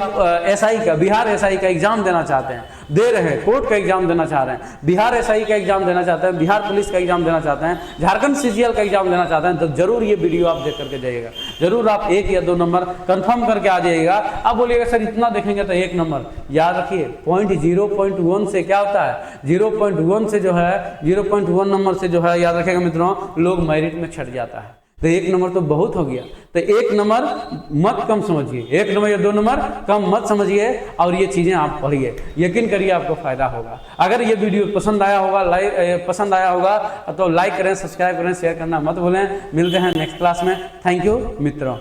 SI का, बिहार SI का एग्जाम देना चाहते हैं, दे रहे हैं, कोर्ट का एग्जाम देना चाह रहे हैं, बिहार SI का एग्जाम देना चाहते हैं, बिहार पुलिस का एग्जाम देना चाहते हैं, झारखंड CGL का एग्जाम देना चाहते हैं, तो जरूर ये वीडियो आप देख करके जाइएगा। जरूर आप 1 या 2 नंबर कंफर्म करके आ जाइएगा। आप बोलिएगा सर इतना देखेंगे तो 1 नंबर, याद रखिए 0.1 से क्या होता है, 0.1 से जो है 0.1 नंबर से जो है, याद रखिएगा मित्रों, लोग मेरिट में छट जाता है। तो 1 नंबर तो बहुत हो गया, तो 1 नंबर मत कम समझिए, 1 नंबर या 2 नंबर कम मत समझिए, और ये चीजें आप पढ़िए, यकीन करिए आपको फायदा होगा। अगर ये वीडियो पसंद आया होगा तो लाइक करें, सब्सक्राइब करें, शेयर करना मत भूलें। मिलते हैं नेक्स्ट क्लास में। थैंक यू मित्रों।